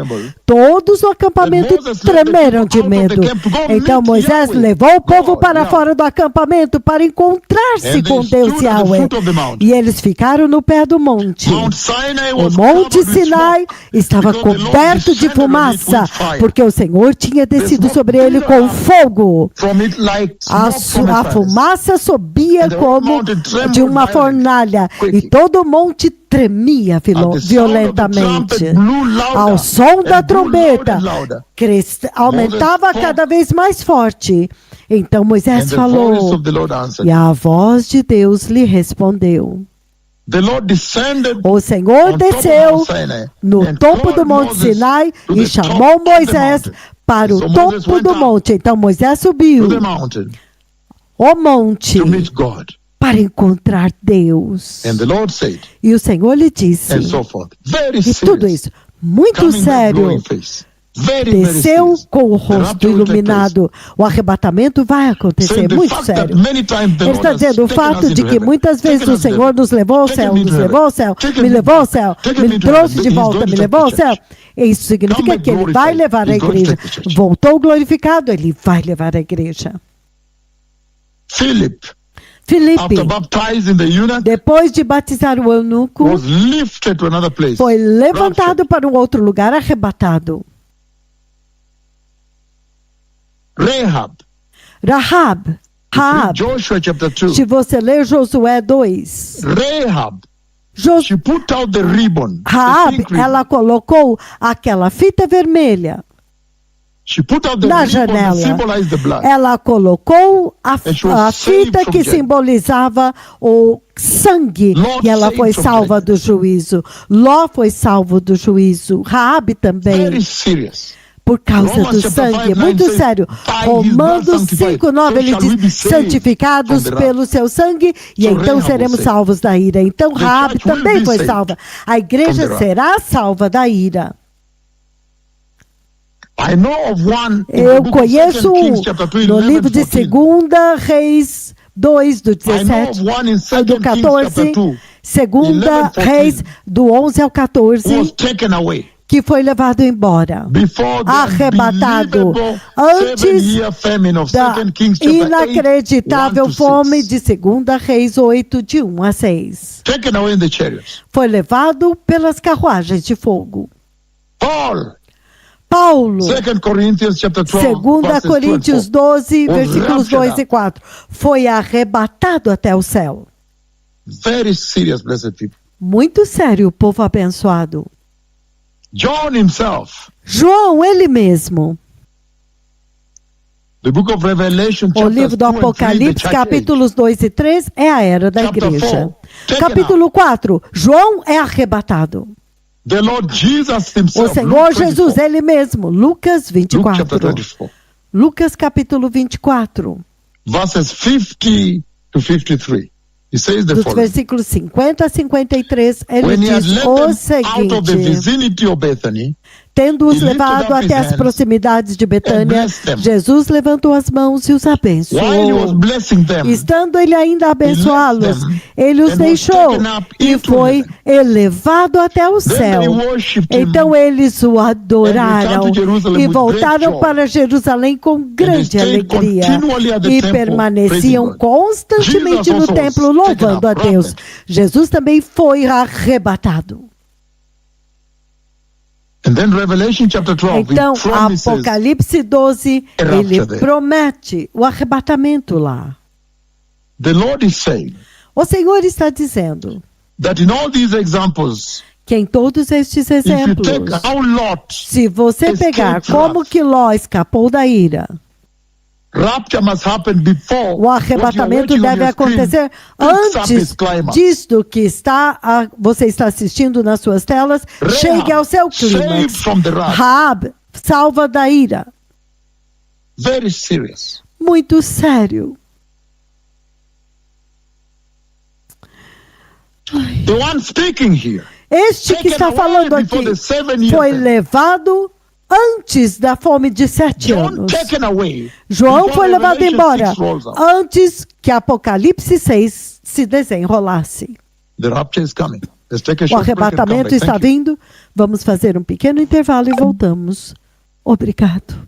Todos no acampamento tremeram de medo. Então Moisés levou o povo para fora do acampamento para encontrar-se com Deus Yahweh. E eles ficaram no pé do monte. O Monte Sinai estava coberto de fumaça, porque o Senhor tinha descido sobre ele com fogo. A fumaça subia como de uma fornalha, e todo o monte tremia violentamente. Ao som da trombeta, aumentava cada vez mais forte. Então Moisés falou, e a voz de Deus lhe respondeu. O Senhor desceu no topo do Monte Sinai e chamou Moisés para o topo do monte. Então Moisés subiu o monte to meet God. para encontrar Deus. And the Lord said, E o Senhor lhe disse, and so forth. Very e tudo serious. isso, muito Coming back, sério, glowing face. Very, very desceu serious. com o The rosto rapture will take iluminado. O arrebatamento vai acontecer, Saying the muito fact that sério. many times the Ele Lord está has dizendo o taken fato us de into que heaven, muitas vezes taken o us to Senhor heaven, nos levou ao taken céu, me nos to levou ao céu, taken me me levou ao to céu, taken me me to trouxe heaven. de He's volta, going me to levou ao take the céu. Isso significa Come back que ele vai glorified. levar a He's going to igreja. take the church. Voltou glorificado, ele vai levar a igreja. Philip, Filipe, after baptizing the eunuch, depois de batizar o eunuco, was lifted to another place. foi levantado Raptured. para um outro lugar, arrebatado. Rahab, Rahab, Joshua chapter 2. se você ler Josué 2, Rahab, Jos- she put out the ribbon. the Rahab, pink ribbon. ela colocou aquela fita vermelha She put out the na ribbon that janela. symbolized the blood. Ela colocou a she was a saved fita from que judgment. simbolizava o sangue, Lord e ela saved foi from salva judgment. do juízo. Ló foi salvo do juízo. Rahab também, Very serious. por causa Romans do chapter sangue. 5, Muito 9 says, sério. "By his blood Romanos sanctified, 5:9, so ele shall we be diz, saved santificados from the wrath." pelo seu sangue, e So então Rahab seremos was saved. salvos da ira. Então The Rahab church will também be foi saved salva. A from igreja the wrath. será salva da ira. I know of one in the Eu book of conheço 2 Kings chapter 2, no 11, livro de 14. 2 Reis 2, do I know 17, of one in 2 do Kings chapter 14, 2, 2 11, Reis do 11 ao who 14, was taken away que foi levado embora, before the arrebatado, unbelievable antes 7-year famine of da 2 Kings chapter 8, inacreditável 1 to fome 6. de 2 Reis 8, de 1 a 6. Taken away in the chariots. Foi levado pelas carruagens de fogo. Paulo, Paulo, 2 Corinthians chapter 12, 2 verses 2 and Coríntios 4. 12, Was versículos 2 raptured e 4, foi arrebatado até o céu. Very serious, blessed people. Muito sério, povo abençoado. John himself, João, ele mesmo, the book of Revelation, o chapters livro do 2 and 3, the Apocalipse, church capítulos 2 e 3, é a era da Chapter igreja. 4, taken Capítulo 4, João é arrebatado. age. The Lord Jesus O himself, Senhor Luke 24, Jesus, ele mesmo. Lucas Luke chapter 24. 24, Lucas capítulo 24, verses 50 to 53. He says the dos following. versículos 50 a 53, ele When he had diz led o them out of the seguinte: vicinity of Bethany, tendo-os he lifted levado up his até as hands proximidades de Betânia, blessed them. Jesus levantou as mãos e os while he was abençoou. blessing them, Estando ele ainda a abençoá-los, them ele os and was deixou taken up e into foi heaven. elevado até o then céu. they worshipped him, Então eles o adoraram returned to Jerusalem e with voltaram great joy. para Jerusalém com grande stayed alegria continually at the e temple, permaneciam praising God. constantemente Jesus no also was templo taken louvando up, a Deus. raptured. Jesus também foi arrebatado. And then Revelation chapter 12, Então, it promises Apocalipse 12, a ele rapture there. promete o arrebatamento lá. the Lord is saying O Senhor está dizendo that in all these examples, que em todos estes if you exemplos, take how Lot, se você escape pegar wrath. como que Ló escapou da ira, rapture must happen before o arrebatamento deve acontecer antes disto que você está assistindo nas suas telas, chegue ao seu saved clímax. from the wrath. Rahab, salva da ira. Very serious. Muito sério. The one speaking here, Este que está falando aqui foi levado antes da fome de 7 John anos. taken away. João before foi levado Revelation embora 6 rolls out. antes que Apocalipse 6 se desenrolasse. The rapture is coming. Let's take a O short break and come arrebatamento back. está Thank you. vindo. Vamos fazer um pequeno intervalo e voltamos. Obrigado.